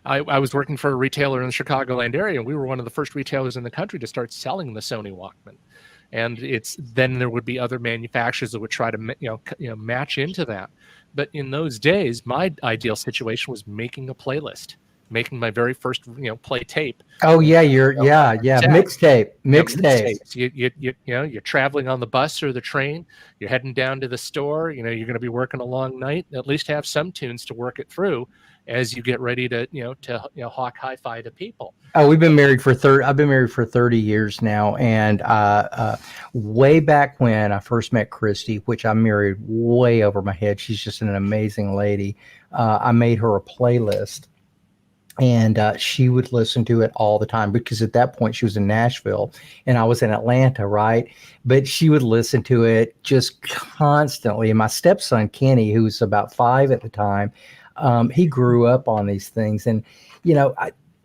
I was working for a retailer in the Chicagoland area, and we were one of the first retailers in the country to start selling the Sony Walkman. And then there would be other manufacturers that would try to match into that. But in those days, my ideal situation was making a playlist, making my very first play tape. Oh yeah, mixtape. You're traveling on the bus or the train. You're heading down to the store. You're going to be working a long night. At least have some tunes to work it through as you get ready to hawk hi-fi to people. Oh, I've been married for 30 years now, and way back when I first met Christy, which I married way over my head. She's just an amazing lady. I made her a playlist, and she would listen to it all the time because at that point she was in Nashville and I was in Atlanta, right? But she would listen to it just constantly. And my stepson, Kenny, who was about 5 at the time, he grew up on these things. And,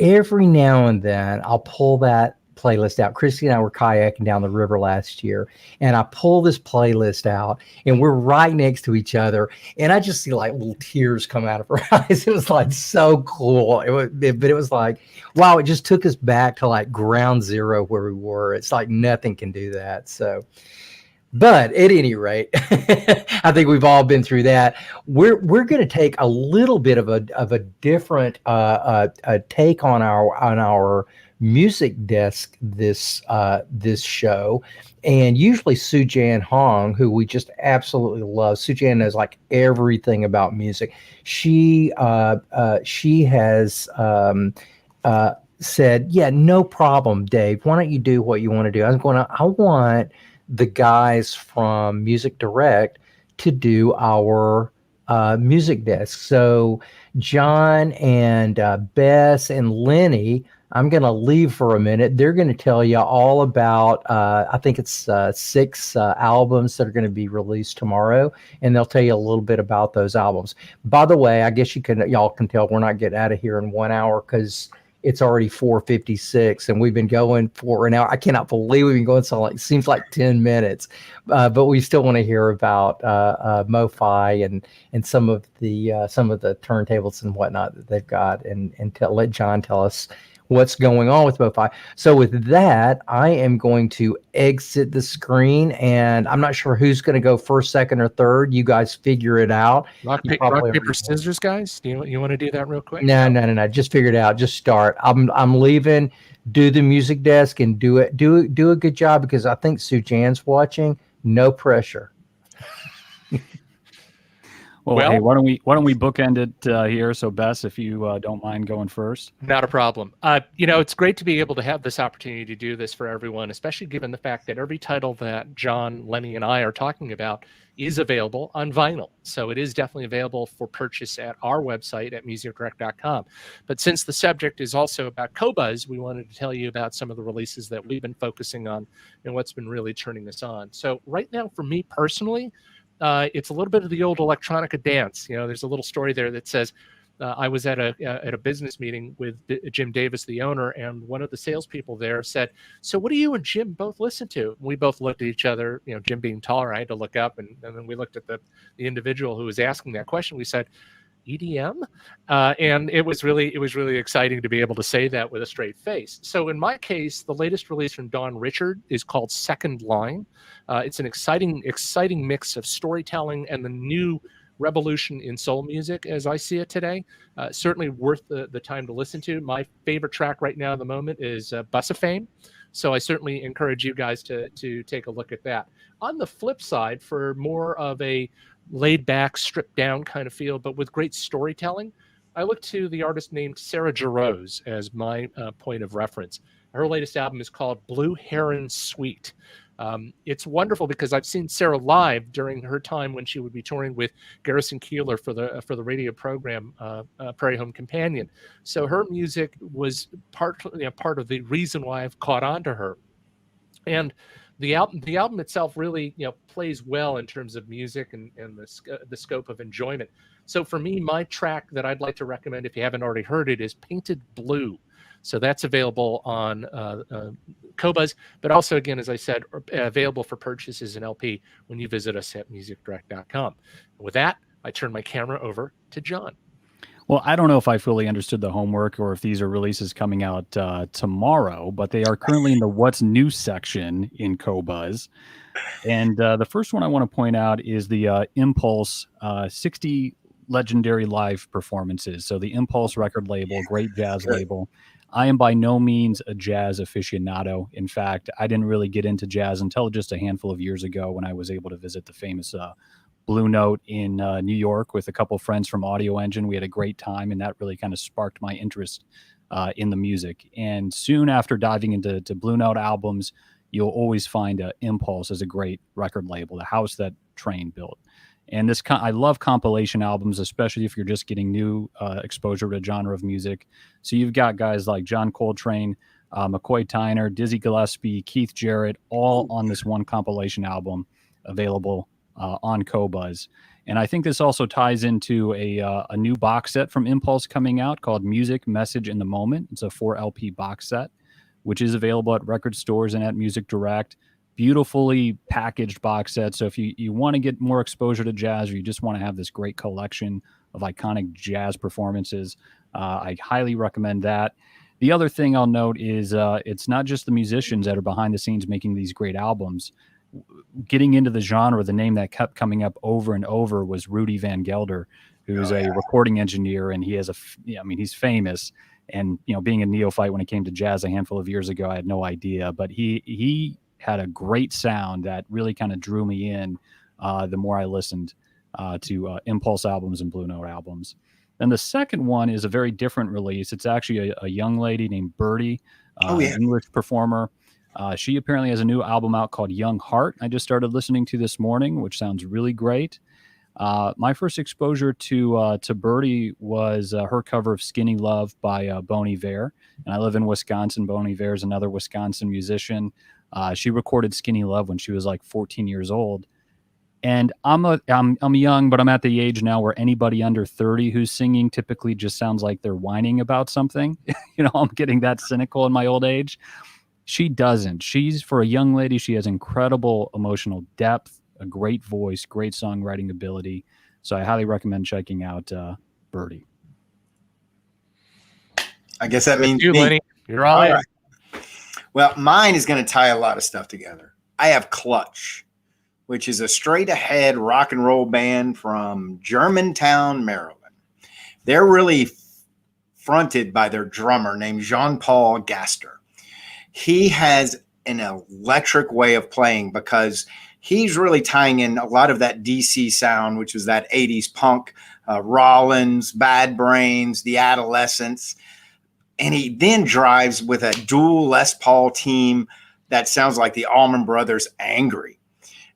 every now and then I'll pull that playlist out. Christy and I were kayaking down the river last year, and I pull this playlist out, and we're right next to each other, and I just see like little tears come out of her eyes. It was like so cool. But it was like, wow, it just took us back to like ground zero where we were. It's like nothing can do that. So, but at any rate, I think we've all been through that. We're going to take a little bit of a different take on our music desk this show, and usually Sujan Hong, who we just absolutely love. Sujan knows like everything about music. She has said, yeah, no problem, Dave. Why don't you do what you want to do? I want the guys from Music Direct to do our music desk. So John and Bess and Lenny, I'm going to leave for a minute. They're going to tell you all about, I think it's 6 albums that are going to be released tomorrow, and they'll tell you a little bit about those albums. By the way, I guess y'all can tell we're not getting out of here in 1 hour because it's already 4:56 and we've been going for an hour. I cannot believe we've been going so like, seems like 10 minutes, but we still want to hear about Mofi and some of the turntables and whatnot that they've got, and let John tell us what's going on with Mofi. So with that, I am going to exit the screen, and I'm not sure who's going to go first, second, or third. You guys figure it out. Rock, paper, scissors, guys. Do you want to do that real quick? No. Just figure it out. Just start. I'm leaving. Do the music desk and do a good job, because I think Sujan's watching. No pressure. Well, hey, why don't we bookend it here? So, Bess, if you don't mind going first. Not a problem. It's great to be able to have this opportunity to do this for everyone, especially given the fact that every title that John, Lenny, and I are talking about is available on vinyl. So it is definitely available for purchase at our website at musicdirect.com. But since the subject is also about Qobuz, we wanted to tell you about some of the releases that we've been focusing on and what's been really turning us on. So right now, for me personally, it's a little bit of the old electronica dance. There's a little story there that says, I was at a business meeting with Jim Davis, the owner, and one of the salespeople there said, "So what do you and Jim both listen to?" We both looked at each other. Jim being taller, I had to look up, and then we looked at the individual who was asking that question. We said, "EDM," and it was really exciting to be able to say that with a straight face. So in my case, the latest release from Don Richard is called Second Line. It's an exciting mix of storytelling and the new revolution in soul music as I see it today. Certainly worth the time to listen to. My favorite track right now at the moment is Bus of Fame. So I certainly encourage you guys to take a look at that. On the flip side, for more of a laid back, stripped down kind of feel, but with great storytelling, I look to the artist named Sarah Jarosz as my point of reference. Her latest album is called Blue Heron Suite. It's wonderful because I've seen Sarah live during her time when she would be touring with Garrison Keillor for the radio program Prairie Home Companion. So her music was part of the reason why I've caught on to her. And the album itself really plays well in terms of music and the scope of enjoyment. So for me, my track that I'd like to recommend, if you haven't already heard it, is Painted Blue. So that's available on Qobuz, but also, again, as I said, available for purchase as an LP when you visit us at musicdirect.com. And with that, I turn my camera over to John. Well, I don't know if I fully understood the homework or if these are releases coming out tomorrow, but they are currently in the What's New section in Qobuz. And the first one I want to point out is the Impulse 60 legendary live performances. So the Impulse record label, great jazz label. I am by no means a jazz aficionado. In fact, I didn't really get into jazz until just a handful of years ago when I was able to visit the famous Blue Note in New York with a couple of friends from Audio Engine. We had a great time, and that really kind of sparked my interest in the music. And soon after diving into Blue Note albums, you'll always find Impulse as a great record label, the house that Train built. And I love compilation albums, especially if you're just getting new exposure to genre of music. So you've got guys like John Coltrane, McCoy Tyner, Dizzy Gillespie, Keith Jarrett, all on this one compilation album available on Qobuz. And I think this also ties into a new box set from Impulse coming out called Music, Message, in the Moment. It's a 4 LP box set which is available at record stores and at Music Direct. Beautifully packaged box set. So if you want to get more exposure to jazz, or you just want to have this great collection of iconic jazz performances, I highly recommend that. The other thing I'll note is it's not just the musicians that are behind the scenes making these great albums. Getting into the genre, the name that kept coming up over and over was Rudy Van Gelder, who's a recording engineer, and he has he's famous. And being a neophyte when it came to jazz a handful of years ago, I had no idea, but he had a great sound that really kind of drew me in the more I listened to Impulse albums and Blue Note albums. And the second one is a very different release. It's actually a young lady named Birdie, an English performer. She apparently has a new album out called Young Heart. I just started listening to this morning, which sounds really great. My first exposure to Birdie was her cover of Skinny Love by Bon Iver. And I live in Wisconsin. Bon Iver is another Wisconsin musician. She recorded Skinny Love when she was like 14 years old. And I'm young, but I'm at the age now where anybody under 30 who's singing typically just sounds like they're whining about something. I'm getting that cynical in my old age. She doesn't. For a young lady, she has incredible emotional depth, a great voice, great songwriting ability. So I highly recommend checking out Birdie. I guess that means you, Lenny. You're all right. Well, mine is going to tie a lot of stuff together. I have Clutch, which is a straight-ahead rock and roll band from Germantown, Maryland. They're really fronted by their drummer named Jean-Paul Gaster. He has an electric way of playing because he's really tying in a lot of that DC sound, which was that 80s punk, Rollins, Bad Brains, The Adolescents. And he then drives with a dual Les Paul team that sounds like the Allman Brothers Angry.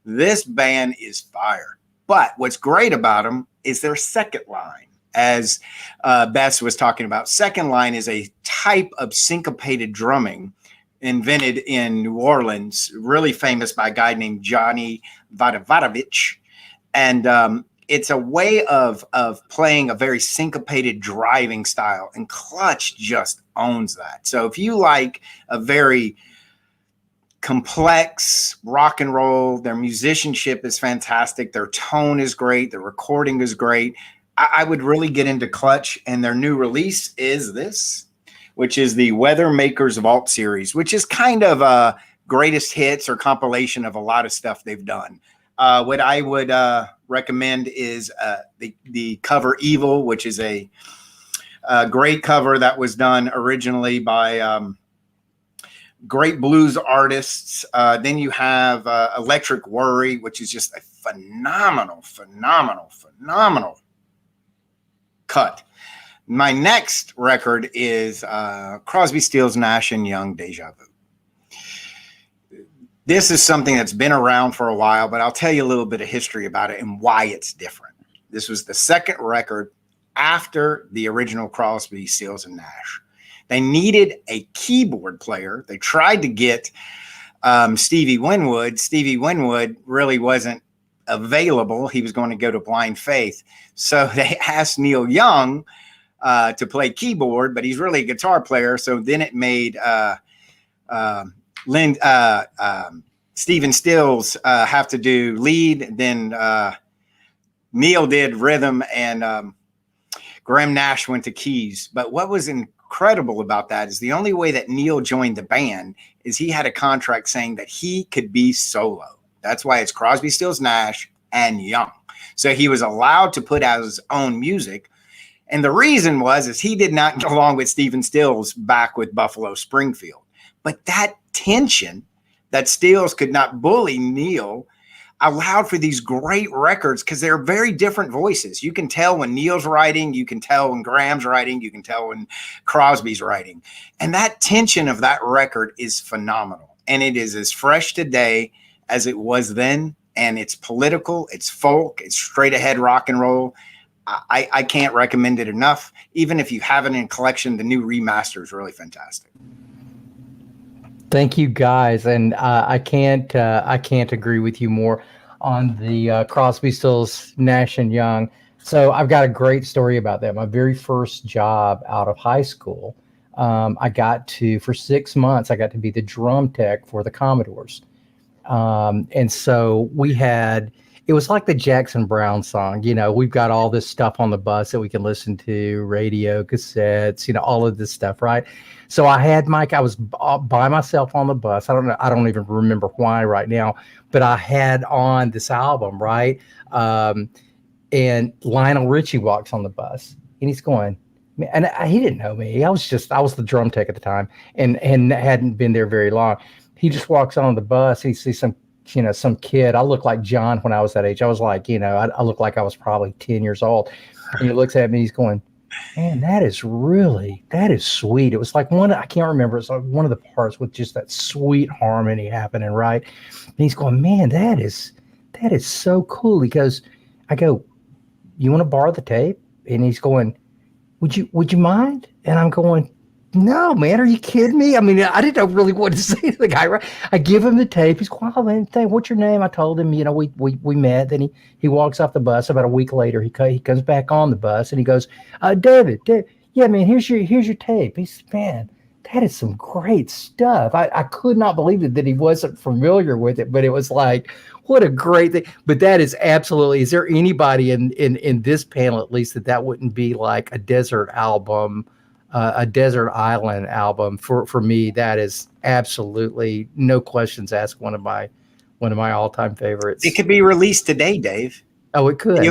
This band is fire. But what's great about them is their second line. As Bess was talking about, second line is a type of syncopated drumming invented in New Orleans, really famous by a guy named Johnny Vadavadovich. And it's a way of playing a very syncopated driving style, and Clutch just owns that. So if you like a very complex rock and roll, their musicianship is fantastic, their tone is great, their recording is great, I would really get into Clutch. And their new release is this, which is the Weather Makers Vault series, which is kind of a greatest hits or compilation of a lot of stuff they've done. What I would recommend is the cover Evil, which is a great cover that was done originally by great blues artists. Then you have Electric Worry, which is just a phenomenal cut. My next record is Crosby, Stills, Nash & Young, Deja Vu. This is something that's been around for a while, but I'll tell you a little bit of history about it and why it's different. This was the second record after the original Crosby, Stills, and Nash. They needed a keyboard player. They tried to get Stevie Winwood. Stevie Winwood really wasn't available. He was going to go to Blind Faith. So they asked Neil Young to play keyboard, but he's really a guitar player. So then it made Stephen Stills have to do lead. Then Neil did rhythm, and Graham Nash went to keys. But what was incredible about that is the only way that Neil joined the band is he had a contract saying that he could be solo. That's why it's Crosby, Stills, Nash and Young. So he was allowed to put out his own music. And the reason is he did not get along with Stephen Stills back with Buffalo Springfield. But that tension that Stills could not bully Neil allowed for these great records because they're very different voices. You can tell when Neil's writing, you can tell when Graham's writing, you can tell when Crosby's writing. And that tension of that record is phenomenal. And it is as fresh today as it was then. And it's political, it's folk, it's straight ahead rock and roll. I can't recommend it enough. Even if you have it in collection, the new remaster is really fantastic. Thank you, guys, and I can't agree with you more on the Crosby, Stills, Nash & Young. So I've got a great story about that. My very first job out of high school, I got to, for 6 months, I got to be the drum tech for the Commodores. And so it was like the Jackson Brown song, we've got all this stuff on the bus that we can listen to, radio, cassettes, all of this stuff, right? So I had Mike, I was by myself on the bus. I don't even remember why right now, but I had on this album, right? And Lionel Richie walks on the bus and he's going, and he didn't know me. I was the drum tech at the time and hadn't been there very long. He just walks on the bus and he sees some kid. I look like John when I was that age. I was like, I look like I was probably 10 years old. And he looks at me, he's going, man, that is sweet. It was like I can't remember. It's like one of the parts with just that sweet harmony happening, right? And he's going, man, that is so cool. I go, you want to borrow the tape? And he's going, would you mind? And I'm going, no, man, are you kidding me? I mean, I didn't know really what to say to the guy, right? I give him the tape. He's going, oh, man, what's your name? I told him, we met. Then he walks off the bus. About a week later, he comes back on the bus and he goes, David, yeah, man, here's your tape. He's, man, that is some great stuff. I could not believe it that he wasn't familiar with it, but it was like, what a great thing. But that is absolutely, is there anybody in this panel, at least, that wouldn't be like a desert album, a desert island album? For me, that is absolutely, no questions asked, one of my all-time favorites. It could be released today, Dave. Oh, it could. It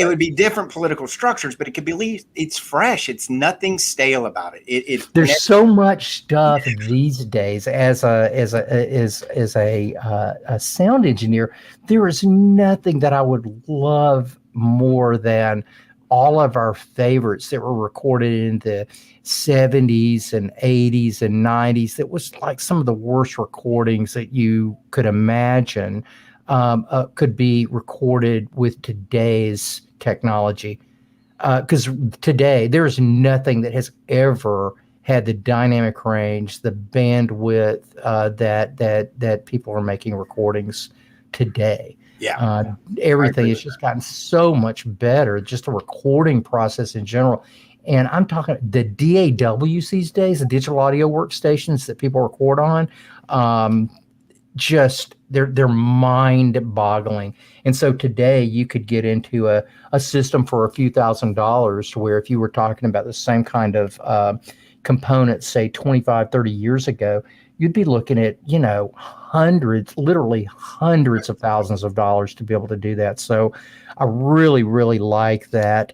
would be different political structures, but it could be, it's fresh. It's nothing stale about it. There's so much stuff these days as a sound engineer. There is nothing that I would love more than all of our favorites that were recorded in the 70s and 80s and 90s. That was like some of the worst recordings that you could imagine. Could be recorded with today's technology. Because today there's nothing that has ever had the dynamic range, the bandwidth that people are making recordings today. Yeah, everything has just gotten so much better, just the recording process in general. And I'm talking the DAWs these days, the digital audio workstations that people record on. Just they're mind-boggling. And so today you could get into a system for a few $1,000s to where if you were talking about the same kind of components, say 25, 30 years ago, you'd be looking at, literally hundreds of thousands of dollars to be able to do that. So I really, really like that.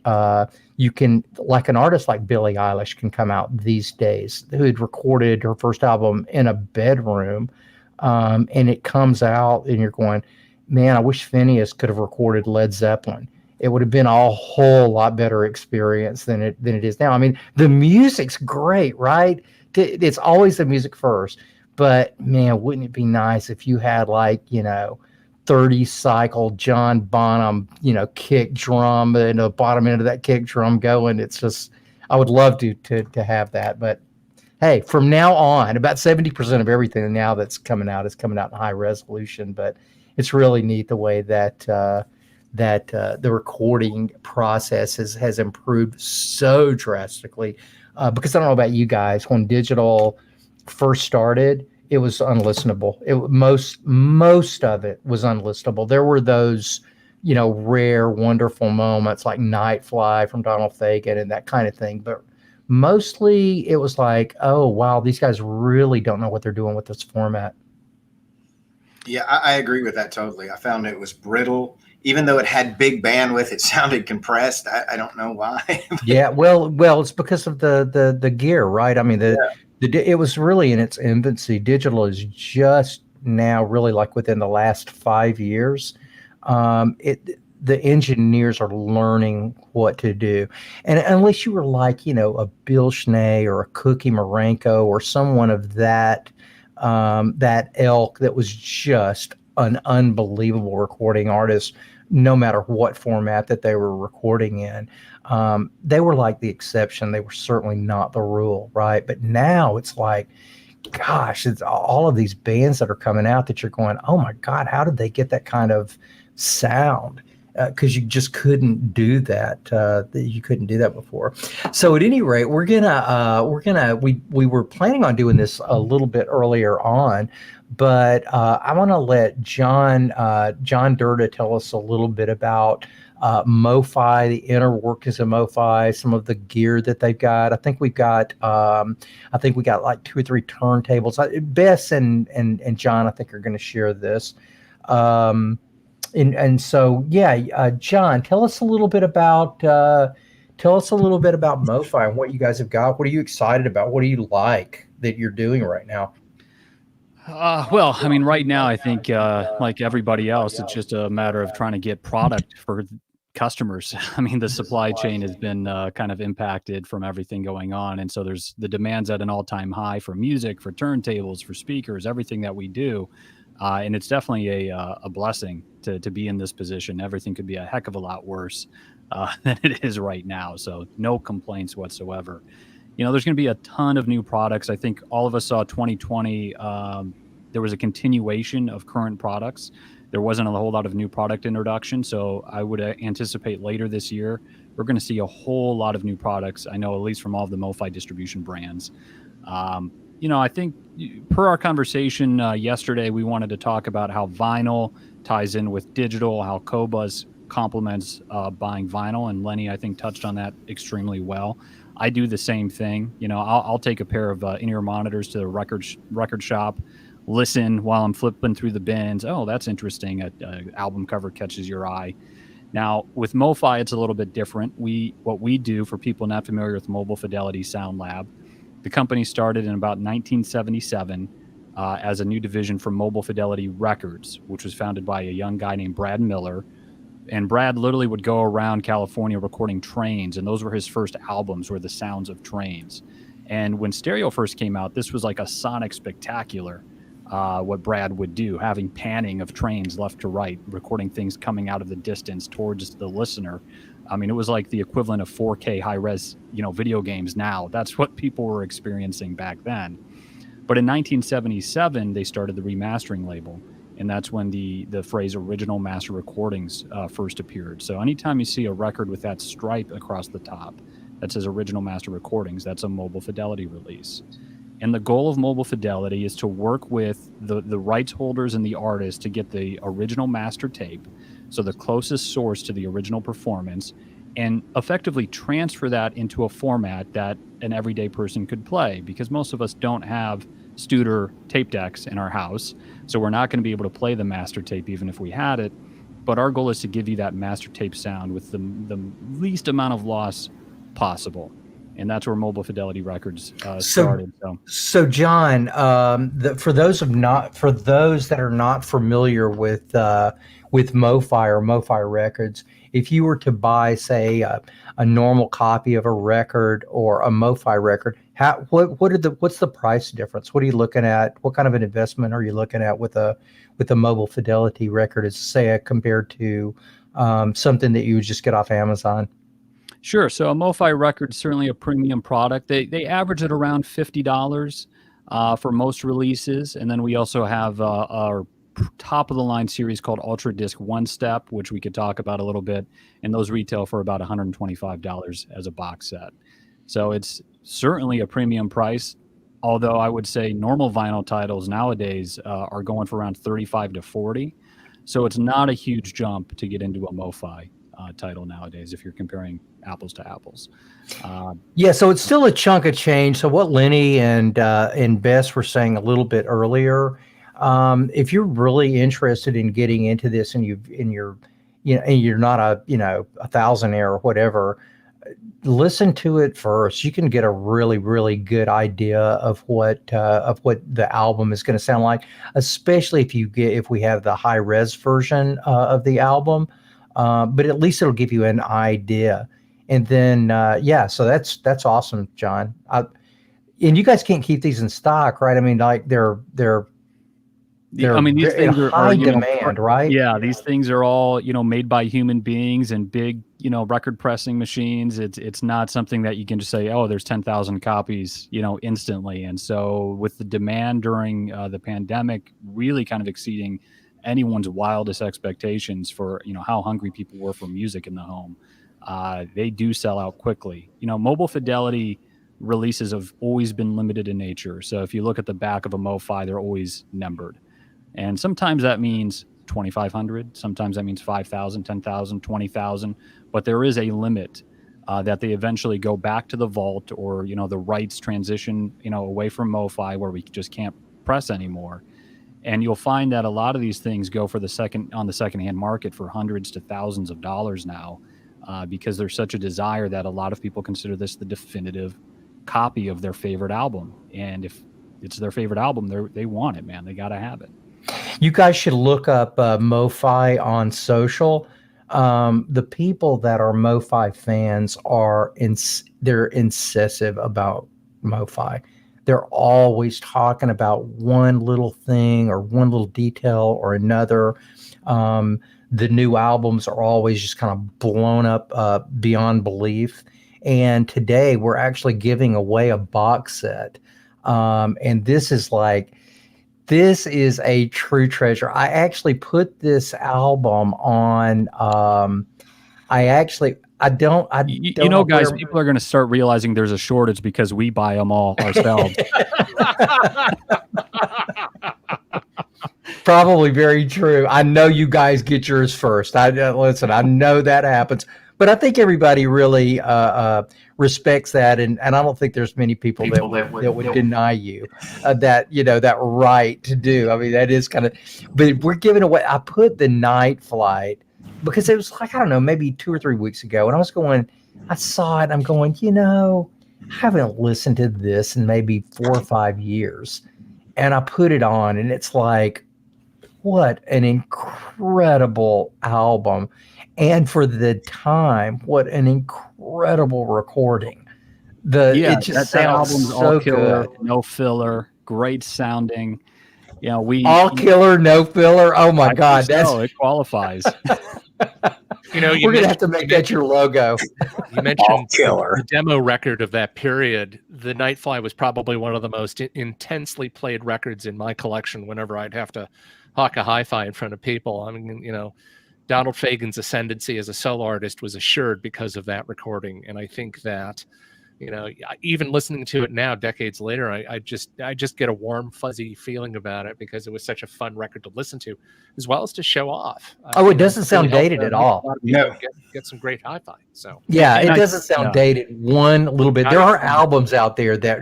You can, like an artist like Billie Eilish can come out these days, who had recorded her first album in a bedroom. And it comes out and you're going, man, I wish Phineas could have recorded Led Zeppelin. It would have been a whole lot better experience than it is now. I mean, the music's great, right? It's always the music first, but man, wouldn't it be nice if you had 30 cycle John Bonham, kick drum and the bottom end of that kick drum going. It's just, I would love to have that, but hey, from now on, about 70% of everything now that's coming out is coming out in high resolution. But it's really neat the way that the recording process has improved so drastically. Because I don't know about you guys, when digital first started, it was unlistenable. Most of it was unlistenable. There were those, rare, wonderful moments like Night Fly from Donald Fagen and that kind of thing, but mostly it was like, oh, wow, these guys really don't know what they're doing with this format. Yeah, I agree with that totally. I found it was brittle. Even though it had big bandwidth, it sounded compressed. I don't know why. Yeah, well, it's because of the gear, right? I mean, it was really in its infancy. Digital is just now really like within the last 5 years. The engineers are learning what to do. And unless you were like, a Bill Schnee or a Cookie Marenko or someone of that ilk that was just an unbelievable recording artist, no matter what format that they were recording in, they were like the exception. They were certainly not the rule, right? But now it's like, gosh, it's all of these bands that are coming out that you're going, oh my God, how did they get that kind of sound? because you just couldn't do that. You couldn't do that before. So at any rate, we were planning on doing this a little bit earlier on, but I want to let John Durda tell us a little bit about Mofi, the inner workings of Mofi, some of the gear that they've got. I think we got like 2 or 3 turntables. Bess and John, I think, are going to share this. And so, John, tell us a little bit about Mofi and what you guys have got. What are you excited about? What do you like that you're doing right now? Well, I mean, right now, I think like everybody else, it's just a matter of trying to get product for customers. I mean, the supply chain has been kind of impacted from everything going on. And so there's the demands at an all-time high for music, for turntables, for speakers, everything that we do. And it's definitely a blessing to be in this position. Everything could be a heck of a lot worse than it is right now. So no complaints whatsoever. You know, there's going to be a ton of new products. I think all of us saw 2020. There was a continuation of current products. There wasn't a whole lot of new product introduction. So I would anticipate later this year, we're going to see a whole lot of new products. I know, at least from all of the Mofi distribution brands. You know, I think per our conversation yesterday, we wanted to talk about how vinyl ties in with digital, how Qobuz complements buying vinyl. And Lenny, I think, touched on that extremely well. I do the same thing. You know, I'll take a pair of in-ear monitors to the record shop, listen while I'm flipping through the bins. Oh, that's interesting. An album cover catches your eye. Now, with Mofi, it's a little bit different. What we do, for people not familiar with Mobile Fidelity Sound Lab, the company started in about 1977 as a new division from Mobile Fidelity Records, which was founded by a young guy named Brad Miller. And Brad literally would go around California recording trains, and those were his first albums, were the sounds of trains. And when stereo first came out, this was like a sonic spectacular, what Brad would do, having panning of trains left to right, recording things coming out of the distance towards the listener. I mean, it was like the equivalent of 4K high-res, video games now. That's what people were experiencing back then. But in 1977, they started the remastering label. And that's when the phrase original master recordings first appeared. So anytime you see a record with that stripe across the top that says original master recordings, that's a Mobile Fidelity release. And the goal of Mobile Fidelity is to work with the rights holders and the artists to get the original master tape, so the closest source to the original performance, and effectively transfer that into a format that an everyday person could play, because most of us don't have Studer tape decks in our house, so we're not going to be able to play the master tape even if we had it. But our goal is to give you that master tape sound with the least amount of loss possible, and that's where Mobile Fidelity Records started. So John, for those that are not familiar with Mofi or Mofi Records, if you were to buy, say, a normal copy of a record or a Mofi record, what's the price difference? What are you looking at? What kind of an investment are you looking at with a Mobile Fidelity record, as say, compared to something that you would just get off Amazon? Sure. So a Mofi record is certainly a premium product. They average at around $50 for most releases, and then we also have our top of the line series called Ultra Disc One Step, which we could talk about a little bit, and those retail for about $125 as a box set. So it's certainly a premium price, although I would say normal vinyl titles nowadays are going for around $35 to $40. So it's not a huge jump to get into a Mofi title nowadays if you're comparing apples to apples. So it's still a chunk of change. So what Lenny and Bess were saying a little bit earlier, if you're really interested in getting into this and you're not a thousandaire or whatever, listen to it first. You can get a really, really good idea of what the album is going to sound like, especially if we have the high res version of the album. But at least it'll give you an idea. And then so that's awesome, John. And you guys can't keep these in stock, right? I mean, like they're these things are high demand, right? Yeah, these things are all made by human beings and big record pressing machines. It's not something that you can just say, oh, there's 10,000 copies instantly. And so with the demand during the pandemic really kind of exceeding anyone's wildest expectations for, how hungry people were for music in the home, they do sell out quickly. Mobile fidelity releases have always been limited in nature. So if you look at the back of a Mofi, they're always numbered. And sometimes that means 2,500. Sometimes that means 5,000, 10,000, 20,000. But there is a limit that they eventually go back to the vault, or, the rights transition, away from Mofi where we just can't press anymore. And you'll find that a lot of these things go for on the secondhand market for hundreds to thousands of dollars now, because there's such a desire that a lot of people consider this the definitive copy of their favorite album. And if it's their favorite album, they want it, man. They got to have it. You guys should look up Mofi on social. The people that are Mofi fans they're incisive about Mofi. They're always talking about one little thing or one little detail or another. The new albums are always just kind of blown up beyond belief. And today we're actually giving away a box set. And this is a true treasure. I actually put this album on. Guys, people are going to start realizing there's a shortage because we buy them all ourselves. Probably very true. I know you guys get yours first. I know that happens, but I think everybody really respects that, and I don't think there's many people that would deny you that right to do. I mean, that is kind of. But we're giving away. I put the Night Flight because it was I don't know, maybe 2 or 3 weeks ago, and I saw it, and I'm going, I haven't listened to this in maybe 4 or 5 years, and I put it on, and it's like, what an incredible album. And for the time, what an incredible recording. That album's so all killer, good. No filler, great sounding. All killer, no filler. Oh my God, it qualifies. We're gonna have to make that your logo. You mentioned the demo record of that period. The Nightfly was probably one of the most intensely played records in my collection. Whenever I'd have to hawk a hi-fi in front of people, I mean, Donald Fagen's ascendancy as a solo artist was assured because of that recording. And I think that, even listening to it now, decades later, I just get a warm, fuzzy feeling about it because it was such a fun record to listen to, as well as to show off. It doesn't sound dated at all. Get some great hi-fi. So it doesn't sound dated one little bit. There are albums out there that,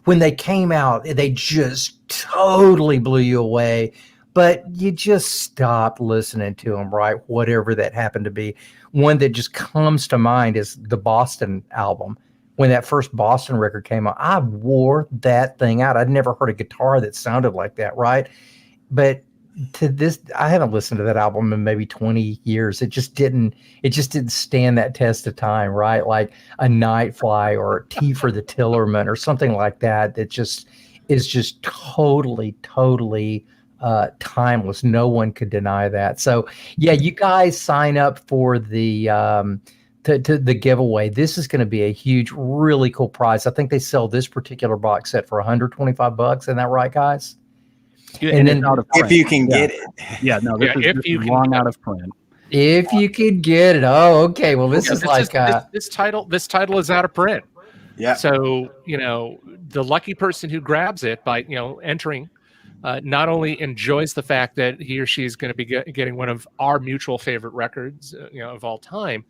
when they came out, they just totally blew you away. But you just stop listening to them, right? Whatever that happened to be. One that just comes to mind is the Boston album. When that first Boston record came out, I wore that thing out. I'd never heard a guitar that sounded like that, right? But I haven't listened to that album in maybe 20 years. It just didn't stand that test of time, right? Like a Nightfly or Tea for the Tillerman or something like that. That just is just totally timeless. No one could deny that. So yeah, you guys sign up for the the giveaway. This is going to be a huge, really cool prize. I think they sell this particular box set for $125. Isn't that right, guys? And then if you can get it. Yeah, no, this is long out of print. If you could get it. Oh, okay. Well, this title is out of print. Yeah. So, the lucky person who grabs it by, entering, not only enjoys the fact that he or she is going to be getting one of our mutual favorite records, of all time,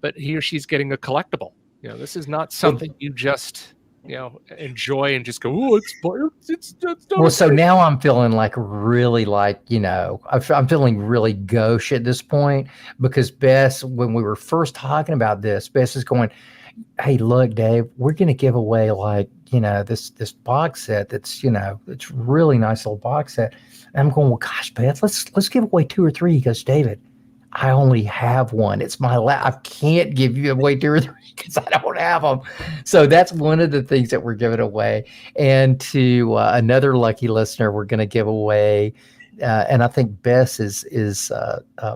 but he or she's getting a collectible. This is not something you just, enjoy and just go, oh, it's well, so now I'm feeling really I'm feeling really gauche at this point, because Bess, when we were first talking about this, Bess is going, hey, look, Dave, we're going to give away this box set that's, it's really nice little box set. And I'm going, well, gosh, Beth, let's give away 2 or 3. He goes, David, I only have one. It's my I can't give you away 2 or 3 because I don't have them. So that's one of the things that we're giving away. And to another lucky listener, we're going to give away, and I think Bess is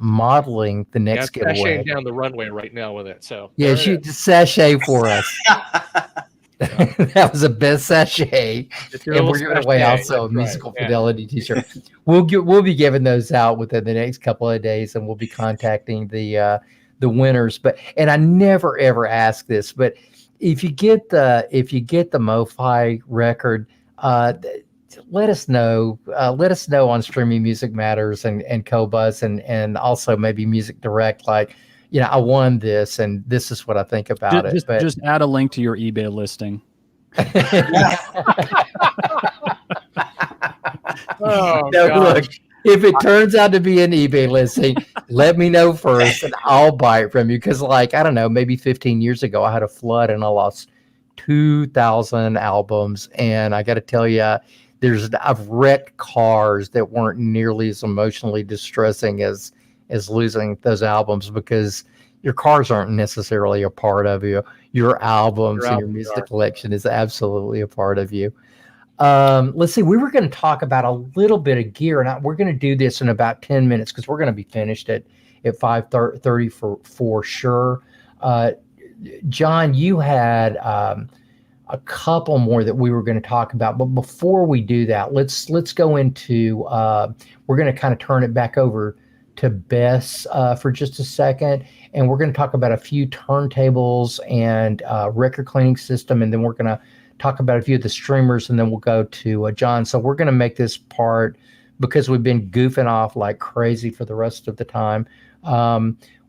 modeling the next giveaway. Sashaying down the runway right now with it. So yeah, she sashay for us. That was a best sachet, It's your and little we're giving away sachet. also a That's right. musical Yeah. fidelity T-shirt. We'll be giving those out within the next couple of days, and we'll be contacting the winners. And I never ever ask this, but if you get the Mofi record, let us know. Let us know on Streaming Music Matters and Qobuz and also maybe Music Direct. Like, I won this, and this is what I think about it. But Just add a link to your eBay listing. Oh, No, gosh. look, if it turns out to be an eBay listing, let me know first, and I'll buy it from you. Because, like, I don't know, maybe 15 years ago, I had a flood and I lost 2,000 albums, and I got to tell you, I've wrecked cars that weren't nearly as emotionally distressing as losing those albums, because your cars aren't necessarily a part of you. Your albums and your music collection is absolutely a part of you. Let's see. We were going to talk about a little bit of gear, and we're going to do this in about 10 minutes because we're going to be finished at 5:30 for sure. John, you had a couple more that we were going to talk about, but before we do that, let's go into. We're going to kind of turn it back over to Bess for just a second, and we're going to talk about a few turntables and record cleaning system, and then we're going to talk about a few of the streamers, and then we'll go to John. So we're going to make this part, because we've been goofing off like crazy for the rest of the time.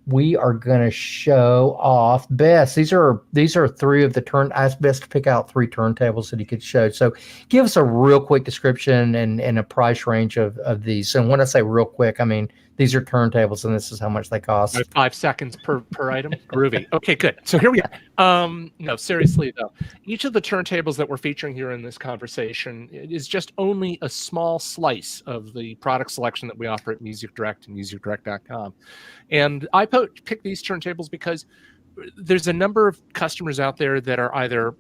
We are going to show off Bess. These are three of the I asked Bess to pick out 3 turntables that he could show. So give us a real quick description and a price range of these. And when I say real quick, I mean these are turntables, and this is how much they cost. 5 seconds per item. Groovy. Okay, good. So here we are. No, seriously though, each of the turntables that we're featuring here in this conversation is just only a small slice of the product selection that we offer at Music Direct and musicdirect.com. And I picked these turntables because there's a number of customers out there that are either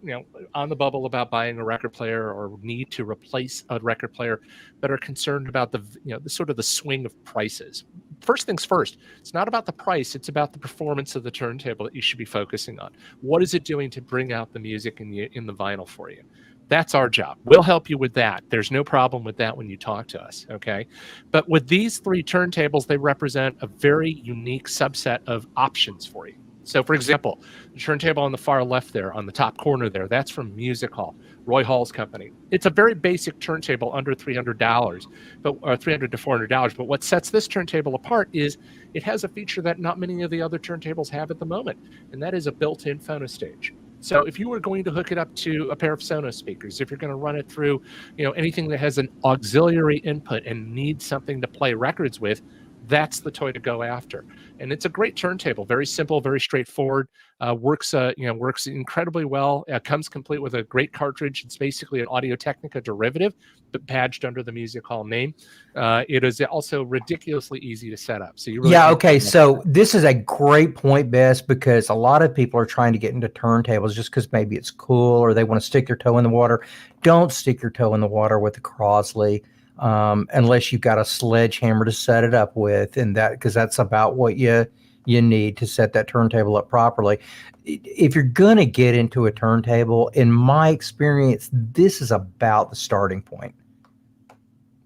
on the bubble about buying a record player or need to replace a record player, that are concerned about the sort of the swing of prices. First things first, it's not about the price, it's about the performance of the turntable that you should be focusing on. What is it doing to bring out the music in the vinyl for you? That's our job. We'll help you with that. There's no problem with that when you talk to us, okay? But with these 3 turntables, they represent a very unique subset of options for you. So, for example, the turntable on the far left there, on the top corner there, that's from Music Hall, Roy Hall's company. It's a very basic turntable under $300, or $300 to $400. But what sets this turntable apart is it has a feature that not many of the other turntables have at the moment, and that is a built-in phono stage. So if you were going to hook it up to a pair of Sonos speakers, if you're going to run it through, anything that has an auxiliary input and needs something to play records with, that's the toy to go after. And it's a great turntable, very simple, very straightforward, works incredibly well. Comes complete with a great cartridge. It's basically an Audio-Technica derivative, but badged under the Music Hall name. It is also ridiculously easy to set up. So you really okay. So this is a great point, Bess, because a lot of people are trying to get into turntables just because maybe it's cool or they want to stick their toe in the water. Don't stick your toe in the water with the Crosley. Unless you've got a sledgehammer to set it up with, and because that's about what you need to set that turntable up properly. If you're gonna get into a turntable, in my experience, this is about the starting point.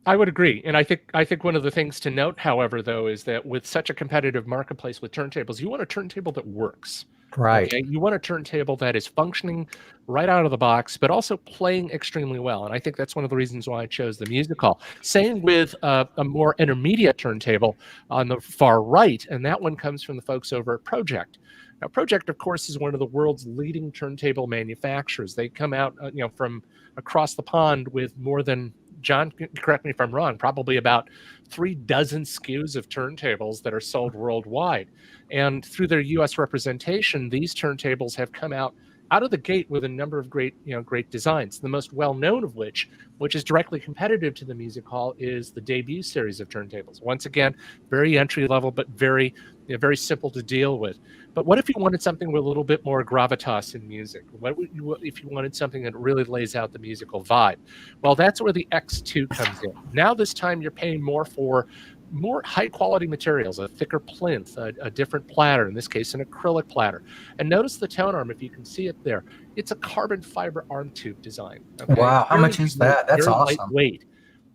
I would agree, and I think one of the things to note, however, though, is that with such a competitive marketplace with turntables, you want a turntable that works. Right. Okay? You want a turntable that is functioning right out of the box, but also playing extremely well. And I think that's one of the reasons why I chose the Music Hall. Same with a more intermediate turntable on the far right, and that one comes from the folks over at Project. Now, Project, of course, is one of the world's leading turntable manufacturers. They come out, from across the pond with more than, John, correct me if I'm wrong, probably about 36 SKUs of turntables that are sold worldwide. And through their U.S. representation, these turntables have come out of the gate with a number of great designs. The most well-known of which is directly competitive to the Music Hall, is the Debut series of turntables. Once again, very entry-level, but very simple to deal with. But what if you wanted something with a little bit more gravitas in music? What if you wanted something that really lays out the musical vibe? Well, that's where the X2 comes in. Now this time you're paying more for more high quality materials, a thicker plinth, a different platter, in this case an acrylic platter. And notice the tone arm, if you can see it there, it's a carbon fiber arm tube design. Okay? Wow, how much is that? That's very awesome. lightweight,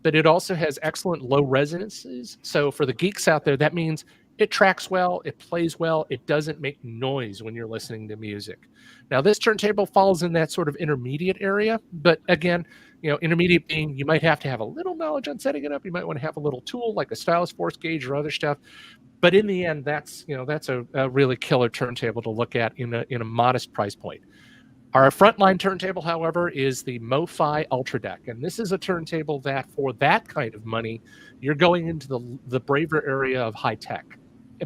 but it also has excellent low resonances. So for the geeks out there, that means it tracks well, it plays well, it doesn't make noise when you're listening to music. Now, this turntable falls in that sort of intermediate area, but again, intermediate being you might have to have a little knowledge on setting it up. You might want to have a little tool like a stylus force gauge or other stuff. But in the end, that's a really killer turntable to look at in a modest price point. Our frontline turntable, however, is the Mofi Ultra Deck, and this is a turntable that, for that kind of money, you're going into the braver area of high tech.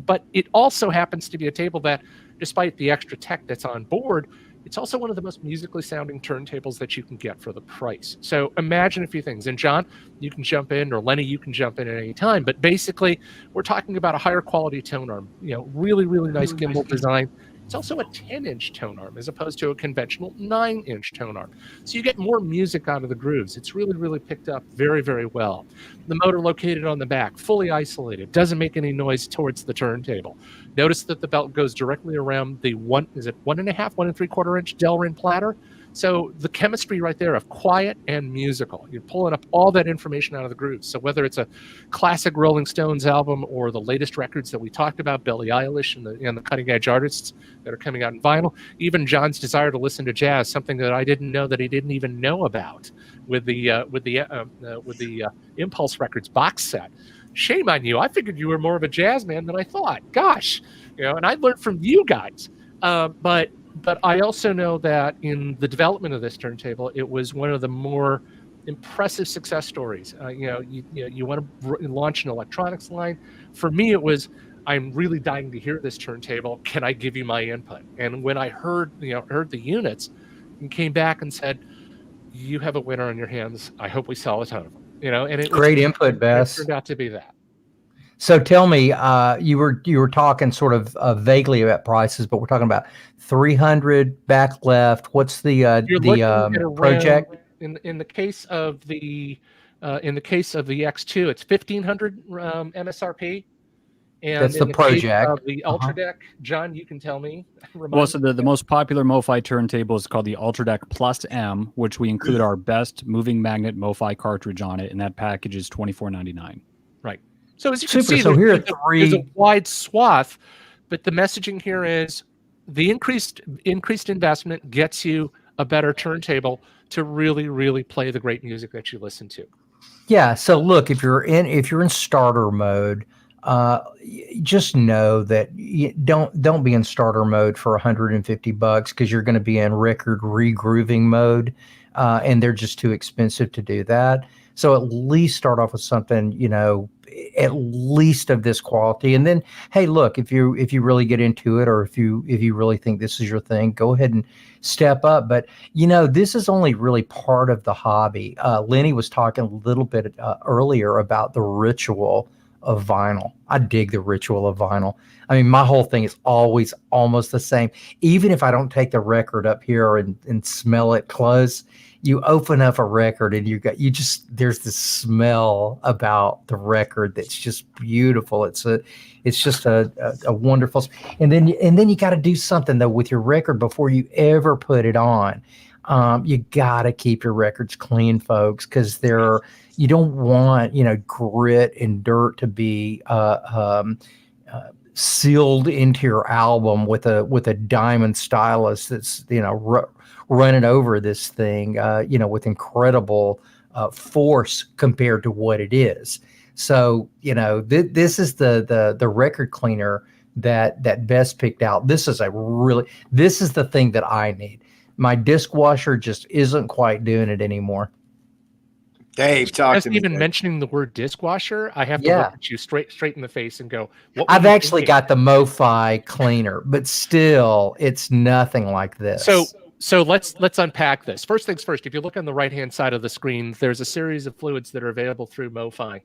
But it also happens to be a table that, despite the extra tech that's on board, it's also one of the most musically sounding turntables that you can get for the price. So imagine a few things. And John, you can jump in, or Lenny, you can jump in at any time. But basically, we're talking about a higher quality tone arm. Really, really nice gimbal design. It's also a 10-inch tone arm as opposed to a conventional 9-inch tone arm. So you get more music out of the grooves. It's really, really picked up very, very well. The motor located on the back, fully isolated, doesn't make any noise towards the turntable. Notice that the belt goes directly around the 1.5-1.75-inch Delrin platter. So the chemistry right there of quiet and musical. You're pulling up all that information out of the grooves. So whether it's a classic Rolling Stones album or the latest records that we talked about, Billie Eilish and the cutting edge artists that are coming out in vinyl, even John's desire to listen to jazz, something that I didn't know that he didn't even know about with the Impulse Records box set. Shame on you. I figured you were more of a jazz man than I thought. Gosh, and I learned from you guys. But I also know that in the development of this turntable, it was one of the more impressive success stories. You want to launch an electronics line. For me, it was, I'm really dying to hear this turntable. Can I give you my input? And when I heard the units, and came back and said, you have a winner on your hands. I hope we sell a ton of them. And it Great input, Bess. It turned out to be that. So tell me, you were talking sort of vaguely about prices, but we're talking about 300 back left. What's the project? In the case of the X2, it's 1,500 MSRP. And that's the project. Of the Ultra Deck, John, you can tell me. Well, so the most popular Mofi turntable is called the Ultra Deck Plus M, which we include our best moving magnet Mofi cartridge on it, and that package is $24.99. Right. So as you can see, so here are there's a wide swath, but the messaging here is the increased investment gets you a better turntable to really, really play the great music that you listen to. Yeah. So look, if you're in starter mode, just know that you don't be in starter mode for $150 because you're going to be in record regrooving mode, and they're just too expensive to do that. So at least start off with something, at least of this quality. And then, hey, look, if you really get into it, or if you really think this is your thing, go ahead and step up. But this is only really part of the hobby. Lenny was talking a little bit earlier about the ritual of vinyl. I dig the ritual of vinyl. I mean, my whole thing is always almost the same. Even if I don't take the record up here and smell it close, you open up a record and there's this smell about the record that's just beautiful. It's just a wonderful, and then you got to do something though with your record before you ever put it on. You got to keep your records clean, folks, because you don't want grit and dirt to be sealed into your album with a diamond stylus that's running over this thing with incredible force compared to what it is. So this is the record cleaner that Bess picked out. This is the thing that I need. My disc washer just isn't quite doing it anymore. Dave, talk to me. Even mentioning the word disc washer, I have to look at you straight in the face and go, I've actually got the Mofi cleaner, but still, it's nothing like this. So let's unpack this. First things first, if you look on the right-hand side of the screen, there's a series of fluids that are available through Mofi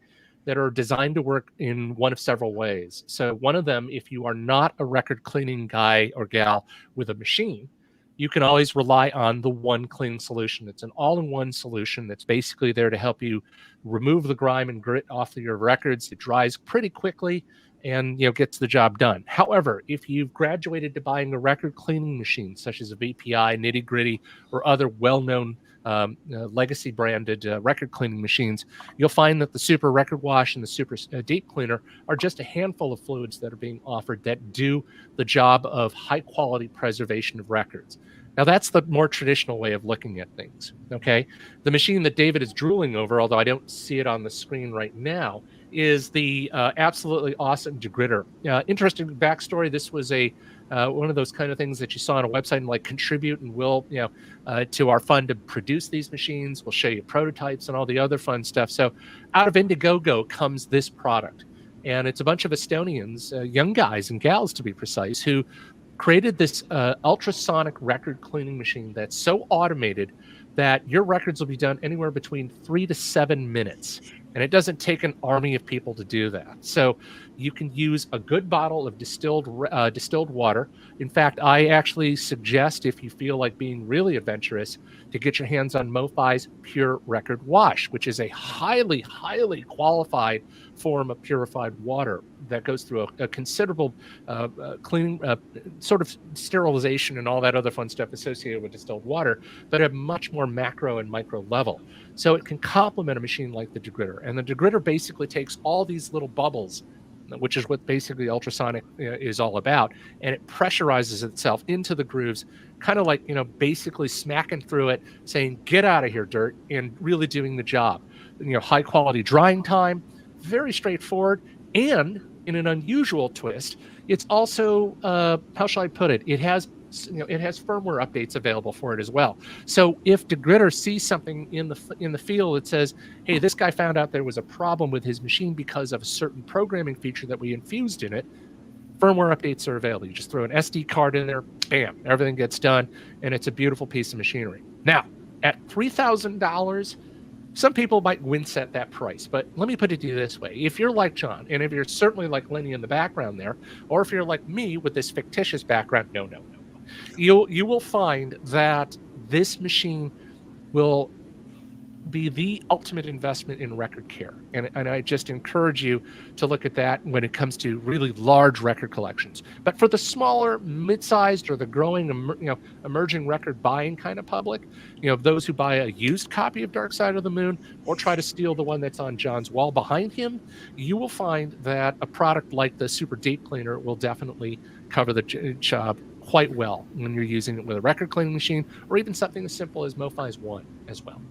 that are designed to work in one of several ways. So one of them, if you are not a record cleaning guy or gal with a machine, you can always rely on the one cleaning solution. It's an all-in-one solution that's basically there to help you remove the grime and grit off of your records. It dries pretty quickly and gets the job done. However, if you've graduated to buying a record cleaning machine, such as a VPI, Nitty Gritty, or other well-known legacy branded record cleaning machines, you'll find that the Super Record Wash and the Super Deep Cleaner are just a handful of fluids that are being offered that do the job of high quality preservation of records. Now, that's the more traditional way of looking at things, okay? The machine that David is drooling over, although I don't see it on the screen right now, is the absolutely awesome Degritter. Interesting backstory. This was one of those kind of things that you saw on a website and like contribute and will, to our fund to produce these machines. We'll show you prototypes and all the other fun stuff. So out of Indiegogo comes this product. And it's a bunch of Estonians, young guys and gals to be precise, who created this ultrasonic record cleaning machine that's so automated that your records will be done anywhere between 3 to 7 minutes. And it doesn't take an army of people to do that. So you can use a good bottle of distilled water. In fact, I actually suggest, if you feel like being really adventurous, to get your hands on Mofi's Pure Record Wash, which is a highly, highly qualified form of purified water that goes through a considerable cleaning, sort of sterilization and all that other fun stuff associated with distilled water, but at a much more macro and micro level. So it can complement a machine like the Degritter. And the Degritter basically takes all these little bubbles, which is what basically ultrasonic is all about, and it pressurizes itself into the grooves, kind of like, basically smacking through it, saying, get out of here, dirt, and really doing the job. High quality drying time, very straightforward, and in an unusual twist, it's also, how shall I put it? It has firmware updates available for it as well. So if Degritter sees something in the field that says, hey, this guy found out there was a problem with his machine because of a certain programming feature that we infused in it, firmware updates are available. You just throw an SD card in there, bam, everything gets done, and it's a beautiful piece of machinery. Now, at $3,000, some people might wince at that price, but let me put it to you this way. If you're like John, and if you're certainly like Lenny in the background there, or if you're like me with this fictitious background, no. You will find that this machine will be the ultimate investment in record care. And I just encourage you to look at that when it comes to really large record collections. But for the smaller, mid-sized, or the growing, emerging record buying kind of public, those who buy a used copy of Dark Side of the Moon or try to steal the one that's on John's wall behind him, you will find that a product like the Super Deep Cleaner will definitely cover the job quite well when you're using it with a record cleaning machine, or even something as simple as Mofi's One as well.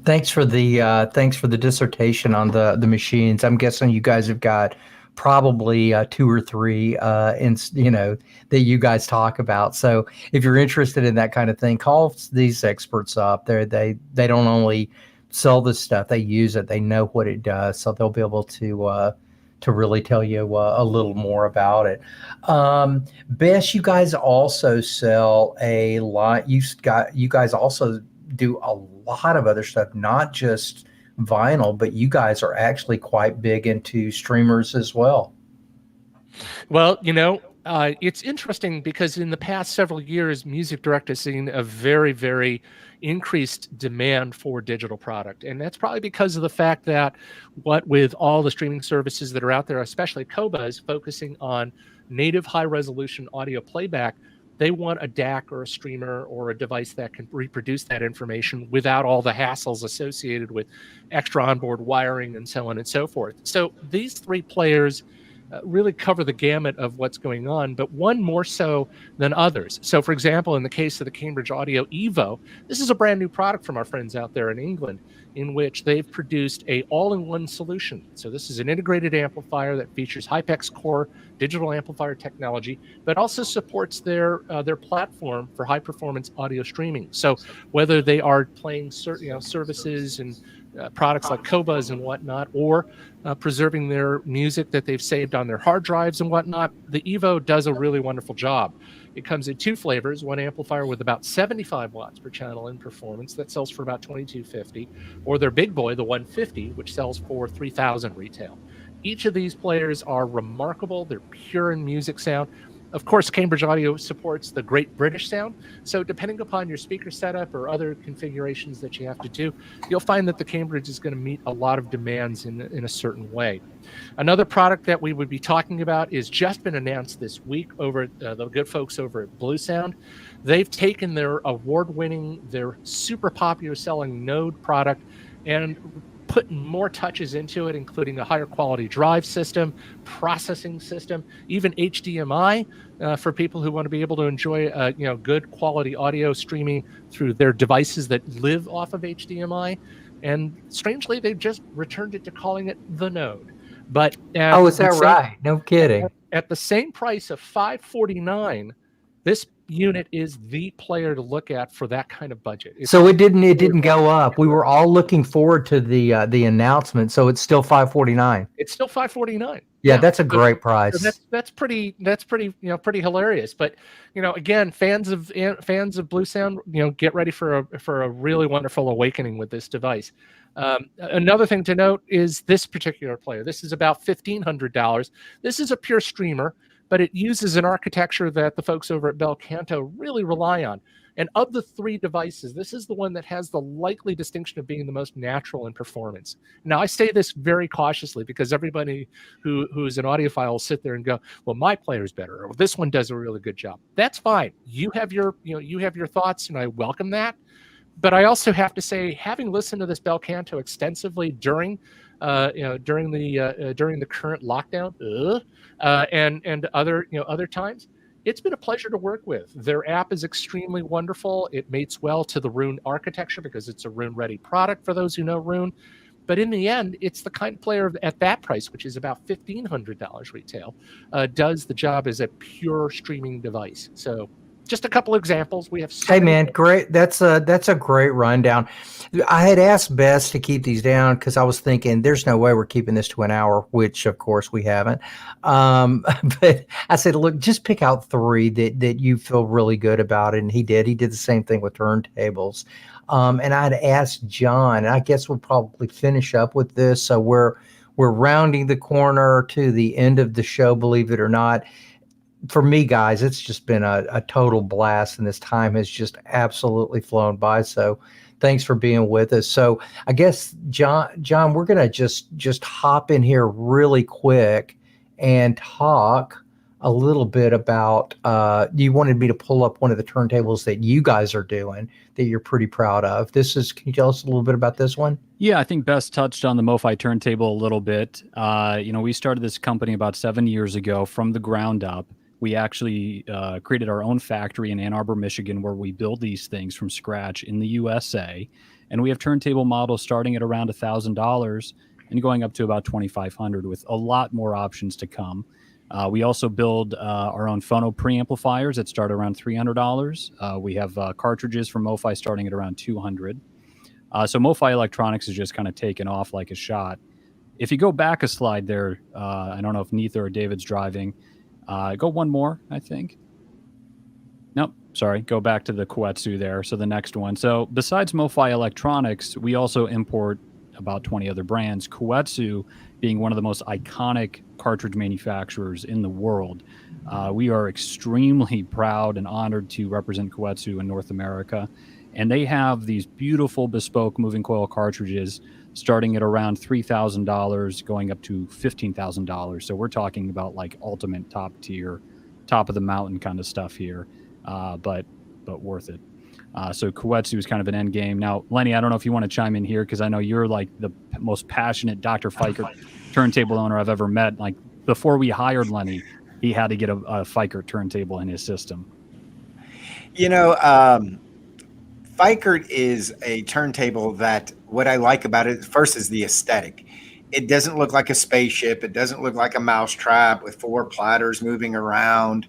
Thanks for the dissertation on the machines. I'm guessing you guys have got probably 2 or 3 that you guys talk about. So if you're interested in that kind of thing, call these experts up. They don't only sell this stuff, they use it, they know what it does, so they'll be able to really tell you a little more about it. Bess, you guys also sell a lot. You guys also do a lot of other stuff, not just vinyl, but you guys are actually quite big into streamers as well. Well, it's interesting because in the past several years, music direct has seen a very, very increased demand for digital product. And that's probably because of the fact that with all the streaming services that are out there, especially Qobuz, focusing on native high resolution audio playback, they want a DAC or a streamer or a device that can reproduce that information without all the hassles associated with extra onboard wiring and so on and so forth. So these 3 players really cover the gamut of what's going on, but one more so than others. So for example, in the case of the Cambridge Audio Evo, this is a brand new product from our friends out there in England, in which they've produced a all-in-one solution. So this is an integrated amplifier that features Hypex Core digital amplifier technology, but also supports their platform for high-performance audio streaming. So whether they are playing certain services and products like Qobuz and whatnot, or preserving their music that they've saved on their hard drives and whatnot, the Evo does a really wonderful job. It comes in 2 flavors, one amplifier with about 75 watts per channel in performance that sells for about $2,250, or their big boy, the 150, which sells for $3,000 retail. Each of these players are remarkable. They're pure in music sound. Of course, Cambridge Audio supports the Great British Sound. So depending upon your speaker setup or other configurations that you have to do, you'll find that the Cambridge is going to meet a lot of demands in a certain way. Another product that we would be talking about is just been announced this week over at the good folks over at Blue Sound. They've taken their award-winning, their super popular selling Node product and putting more touches into it, including a higher quality drive system, processing system, even HDMI for people who want to be able to enjoy good quality audio streaming through their devices that live off of HDMI. And strangely, they've just returned it to calling it the Node. But is that right? No kidding. At the same price of $549, this unit is the player to look at for that kind of budget. So it didn't go up. We were all looking forward to the announcement. So it's still $549. It's still $549. Yeah, that's a great price. So that's pretty pretty hilarious. But again, fans of Blue Sound, get ready for a really wonderful awakening with this device. Another thing to note is this particular player. This is about $1,500. This is a pure streamer, but it uses an architecture that the folks over at Bel Canto really rely on. And of the three devices, this is the one that has the likely distinction of being the most natural in performance. Now, I say this very cautiously because everybody who's an audiophile will sit there and go, well, my player's better, or this one does a really good job. That's fine. You have your thoughts, and I welcome that. But I also have to say, having listened to this Bel Canto extensively during the current lockdown and other times, it's been a pleasure to work with. Their app is extremely wonderful. It mates well to the Roon architecture because it's a Roon-ready product for those who know Roon. But in the end, it's the kind of player at that price, which is about $1,500 retail, does the job as a pure streaming device. So just a couple examples. We have. Hey man, great. That's a great rundown. I had asked Bess to keep these down because I was thinking there's no way we're keeping this to an hour, which of course we haven't. But I said, look, just pick out three that you feel really good about it. And he did. He did the same thing with turntables. And I'd asked John, and I guess we'll probably finish up with this. So we're rounding the corner to the end of the show, believe it or not. For me, guys, it's just been a total blast, and this time has just absolutely flown by. So thanks for being with us. So I guess, John, we're going to just hop in here really quick and talk a little bit about, you wanted me to pull up one of the turntables that you guys are doing that you're pretty proud of. Can you tell us a little bit about this one? Yeah, I think Bess touched on the Mofi Turntable a little bit. We started this company about 7 years ago from the ground up. We actually created our own factory in Ann Arbor, Michigan, where we build these things from scratch in the USA. And we have turntable models starting at around $1,000 and going up to about $2,500 with a lot more options to come. We also build our own Phono preamplifiers that start around $300. We have cartridges from Mofi starting at around $200. So Mofi Electronics has just kind of taken off like a shot. If you go back a slide there, I don't know if Neitha or David's driving. Go one more, I think. Nope, sorry. Go back to the Qobuz there. So the next one. So besides Mofi Electronics, we also import about 20 other brands. Qobuz being one of the most iconic cartridge manufacturers in the world. We are extremely proud and honored to represent Qobuz in North America. And they have these beautiful bespoke moving coil cartridges starting at around $3,000 going up to $15,000. So we're talking about like ultimate top tier, top of the mountain kind of stuff here, but worth it. So Qobuz is kind of an end game. Now, Lenny, I don't know if you want to chime in here because I know you're like the most passionate Dr. Fikert turntable owner I've ever met. Like before we hired Lenny, he had to get a Fikert turntable in his system. Fikert is a turntable that what I like about it first is the aesthetic. It doesn't look like a spaceship. It doesn't look like a mousetrap with four platters moving around.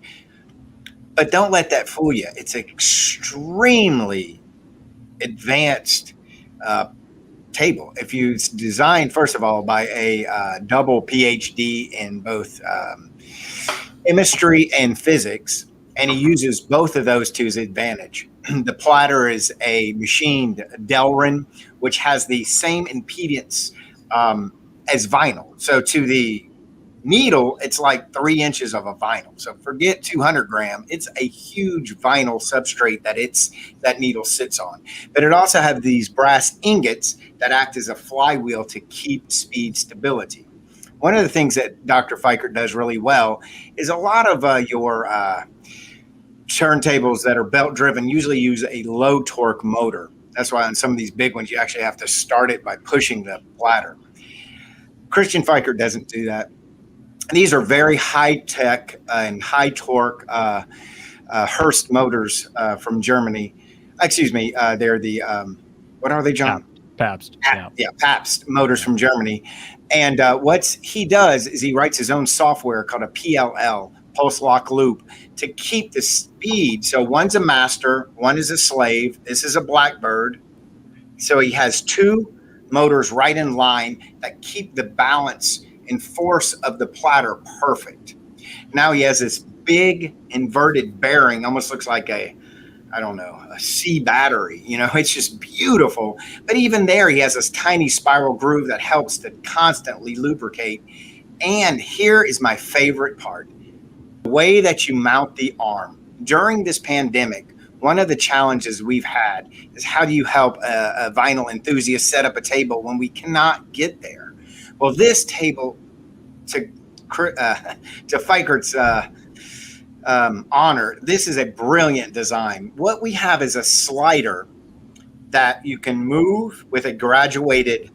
But don't let that fool you. It's extremely advanced table. If you designed, first of all, by a double PhD in both chemistry and physics, and he uses both of those to his advantage. The platter is a machined Delrin, which has the same impedance as vinyl. So to the Needle, it's like 3 inches of a vinyl. So forget 200 gram. It's a huge vinyl substrate that needle sits on. But it also has these brass ingots that act as a flywheel to keep speed stability. One of the things that Dr. Fikert does really well is a lot of your turntables that are belt driven usually use a low torque motor. That's why on some of these big ones, you actually have to start it by pushing the bladder. Christian Fikert doesn't do that. These are very high tech and high torque Hurst motors from Germany. Excuse me, they're the what are they, John? Pabst. Yeah, Pabst motors from Germany. And what he does is he writes his own software called a PLL, pulse lock loop, to keep the speed. So one's a master, one is a slave. This is a Blackbird. So he has 2 motors right in line that keep the balance and force of the platter perfect. Now he has this big inverted bearing, almost looks like a C battery. It's just beautiful. But even there, he has this tiny spiral groove that helps to constantly lubricate. And here is my favorite part. The way that you mount the arm. During this pandemic, one of the challenges we've had is how do you help a vinyl enthusiast set up a table when we cannot get there? Well, this table, to Fikert's honor, this is a brilliant design. What we have is a slider that you can move with a graduated,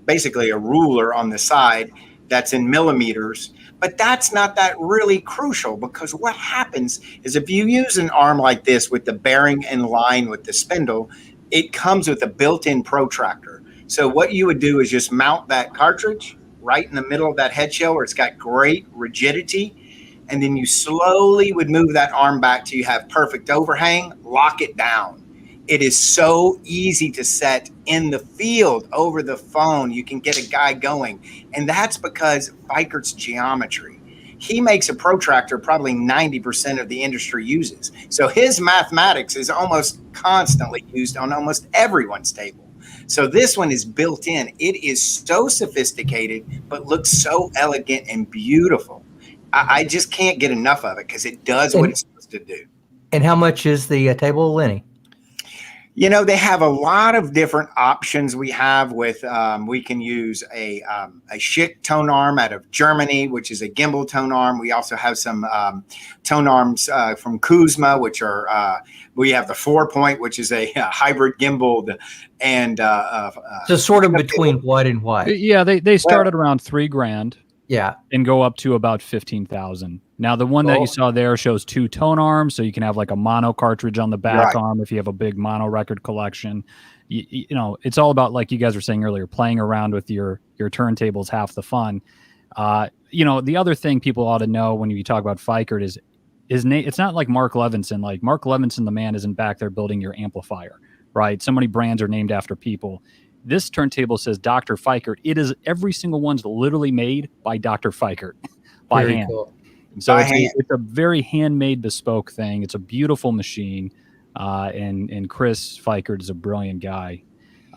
basically a ruler on the side that's in millimeters. But that's not that really crucial, because what happens is if you use an arm like this with the bearing in line with the spindle, it comes with a built-in protractor. So what you would do is just mount that cartridge right in the middle of that head shell where it's got great rigidity. And then you slowly would move that arm back till you have perfect overhang, lock it down. It is so easy to set in the field over the phone. You can get a guy going. And that's because Fikert's geometry. He makes a protractor probably 90% of the industry uses. So his mathematics is almost constantly used on almost everyone's table. So this one is built in. It is so sophisticated, but looks so elegant and beautiful. I just can't get enough of it because it does what it's supposed to do. And how much is the table, Lenny? They have a lot of different options. We have with we can use a Schick tone arm out of Germany, which is a gimbal tone arm. We also have some tone arms from Kuzma, which are we have the 4-point, which is a hybrid gimbal, and so sort of between what and what? Yeah, they start at around $3,000. Yeah, and go up to about 15,000. Now, the one that you saw there shows 2 tone arms, so you can have like a mono cartridge on the back arm if you have a big mono record collection. You know, it's all about, like you guys were saying earlier, playing around with your turntables, half the fun. The other thing people ought to know when you talk about Fikert is his name. It's not like Mark Levinson. Like Mark Levinson, the man, isn't back there building your amplifier, right? So many brands are named after people. This turntable says Dr. Fikert. It is every single one's literally made by Dr. Fikert by Very hand. cool. So it's a very handmade, bespoke thing. It's a beautiful machine, and Chris Fikert is a brilliant guy.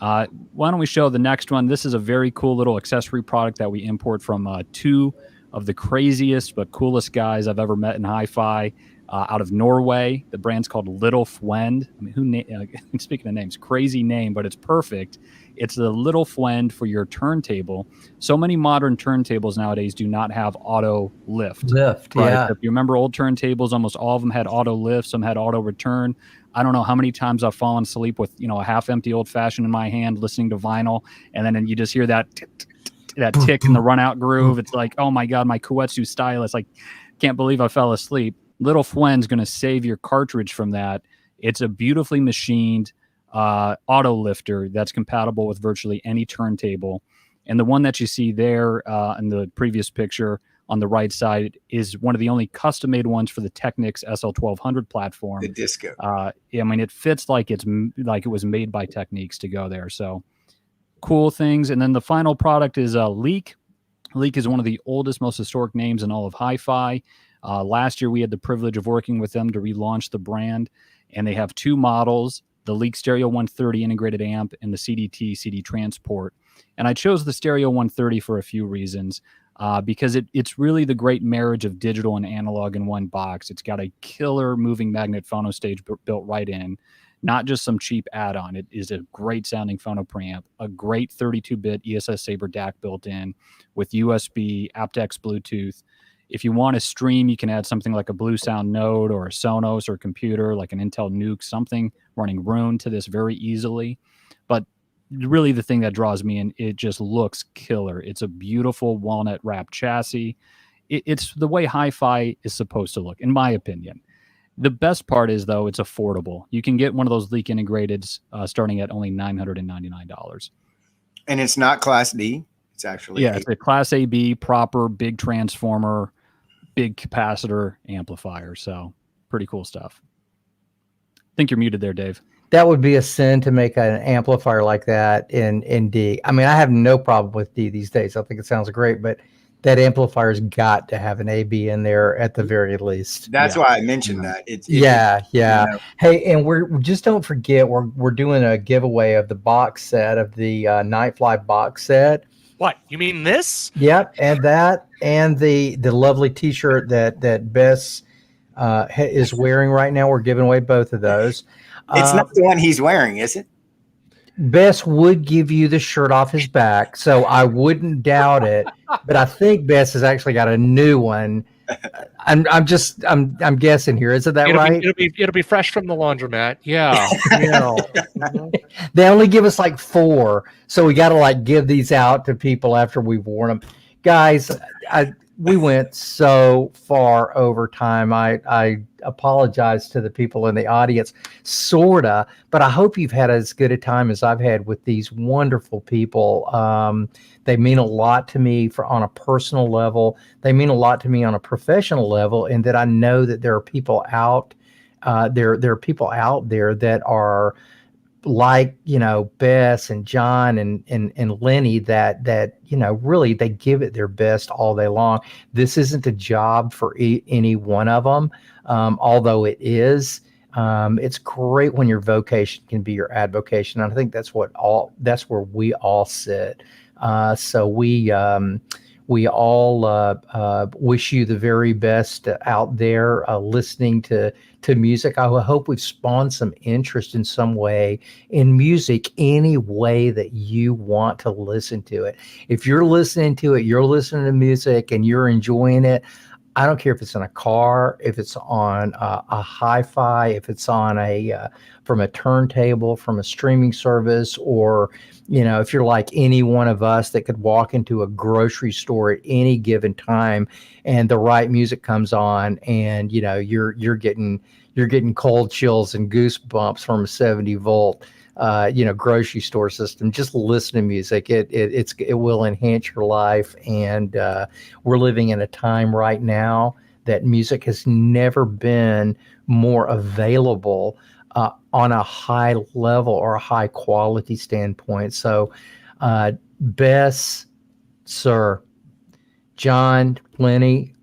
Why don't we show the next one? This is a very cool little accessory product that we import from 2 of the craziest but coolest guys I've ever met in hi-fi. Out of Norway. The brand's called Little Fwend. I mean, speaking of names, crazy name, but it's perfect. It's the Little Fwend for your turntable. So many modern turntables nowadays do not have auto lift. Right? Yeah. If you remember old turntables, almost all of them had auto lift. Some had auto return. I don't know how many times I've fallen asleep with, a half-empty old-fashioned in my hand, listening to vinyl, and then you just hear that tick in the run-out groove. It's like, oh my God, my Koetsu stylus. Like, can't believe I fell asleep. Little Fwend's going to save your cartridge from that. It's a beautifully machined auto lifter that's compatible with virtually any turntable. And the one that you see there in the previous picture on the right side is one of the only custom-made ones for the Technics SL1200 platform. The Disco. It fits like it was made by Technics to go there. So cool things. And then the final product is Leek. Leek is one of the oldest, most historic names in all of hi-fi. Last year, we had the privilege of working with them to relaunch the brand, and they have 2 models, the Leek Stereo 130 integrated amp and the CDT CD Transport. And I chose the Stereo 130 for a few reasons. because it's really the great marriage of digital and analog in one box. It's got a killer moving magnet phono stage built right in, not just some cheap add-on. It is a great sounding phono preamp, a great 32-bit ESS Saber DAC built in with USB, aptX Bluetooth. If you want to stream, you can add something like a Blue Sound Node or a Sonos or computer like an Intel Nuke, something running Roon to this very easily. But really the thing that draws me in, it just looks killer. It's a beautiful walnut wrapped chassis. It's the way hi-fi is supposed to look, in my opinion. The best part is, though, it's affordable. You can get one of those leak integrateds starting at only $999. And it's not Class D. It's actually it's a Class AB proper big transformer, big capacitor amplifier. So pretty cool stuff. I think you're muted there, Dave. That would be a sin to make an amplifier like that in D. I mean, I have no problem with D these days. I think it sounds great, but that amplifier's got to have an AB in there at the very least. That's why I mentioned that. Yeah. You know. Hey, and we're just don't forget we're doing a giveaway of the box set of the Nightfly box set. What, you mean this? Yep, and that and the lovely T-shirt that Bess is wearing right now. We're giving away both of those. It's not the one he's wearing, is it? Bess would give you the shirt off his back, so I wouldn't doubt it. But I think Bess has actually got a new one. I'm guessing here. Isn't that right? It'll be fresh from the laundromat. Yeah. They only give us like 4, so we got to like give these out to people after we've worn them. Guys, we went so far over time. I apologize to the people in the audience, sorta, but I hope you've had as good a time as I've had with these wonderful people. They mean a lot to me on a personal level. They mean a lot to me on a professional level, and that I know that there are people out there are people out there that are like, Bess and John and Lenny that really they give it their best all day long. This isn't a job for any one of them, although it is. It's great when your vocation can be your avocation. And I think that's where we all sit. So we all wish you the very best out there listening to music. I hope we've spawned some interest in some way in music, any way that you want to listen to it. If you're listening to it, you're listening to music and you're enjoying it. I don't care if it's in a car, if it's on a hi-fi, if it's on from a turntable, from a streaming service, or if you're like any one of us that could walk into a grocery store at any given time and the right music comes on, and you're getting cold chills and goosebumps from a 70 volt grocery store system. Just listen to music. It will enhance your life. And we're living in a time right now that music has never been more available on a high level or a high quality standpoint. So Bess, sir, John, Lenny,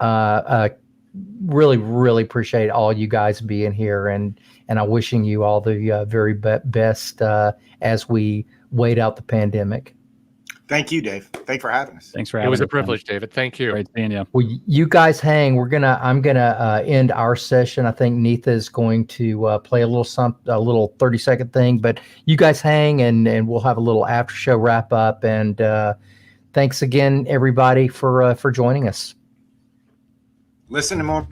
really, really appreciate all you guys being here, and I'm wishing you all the very best as we wait out the pandemic. Thank you, Dave. Thanks for having us. Thanks for having us. It was a privilege, David. Thank you. Great seeing you. Well, you guys hang. I'm gonna end our session. I think Neetha is going to play a little 30-second thing, but you guys hang, and we'll have a little after show wrap up. And thanks again, everybody, for joining us. Listen to more.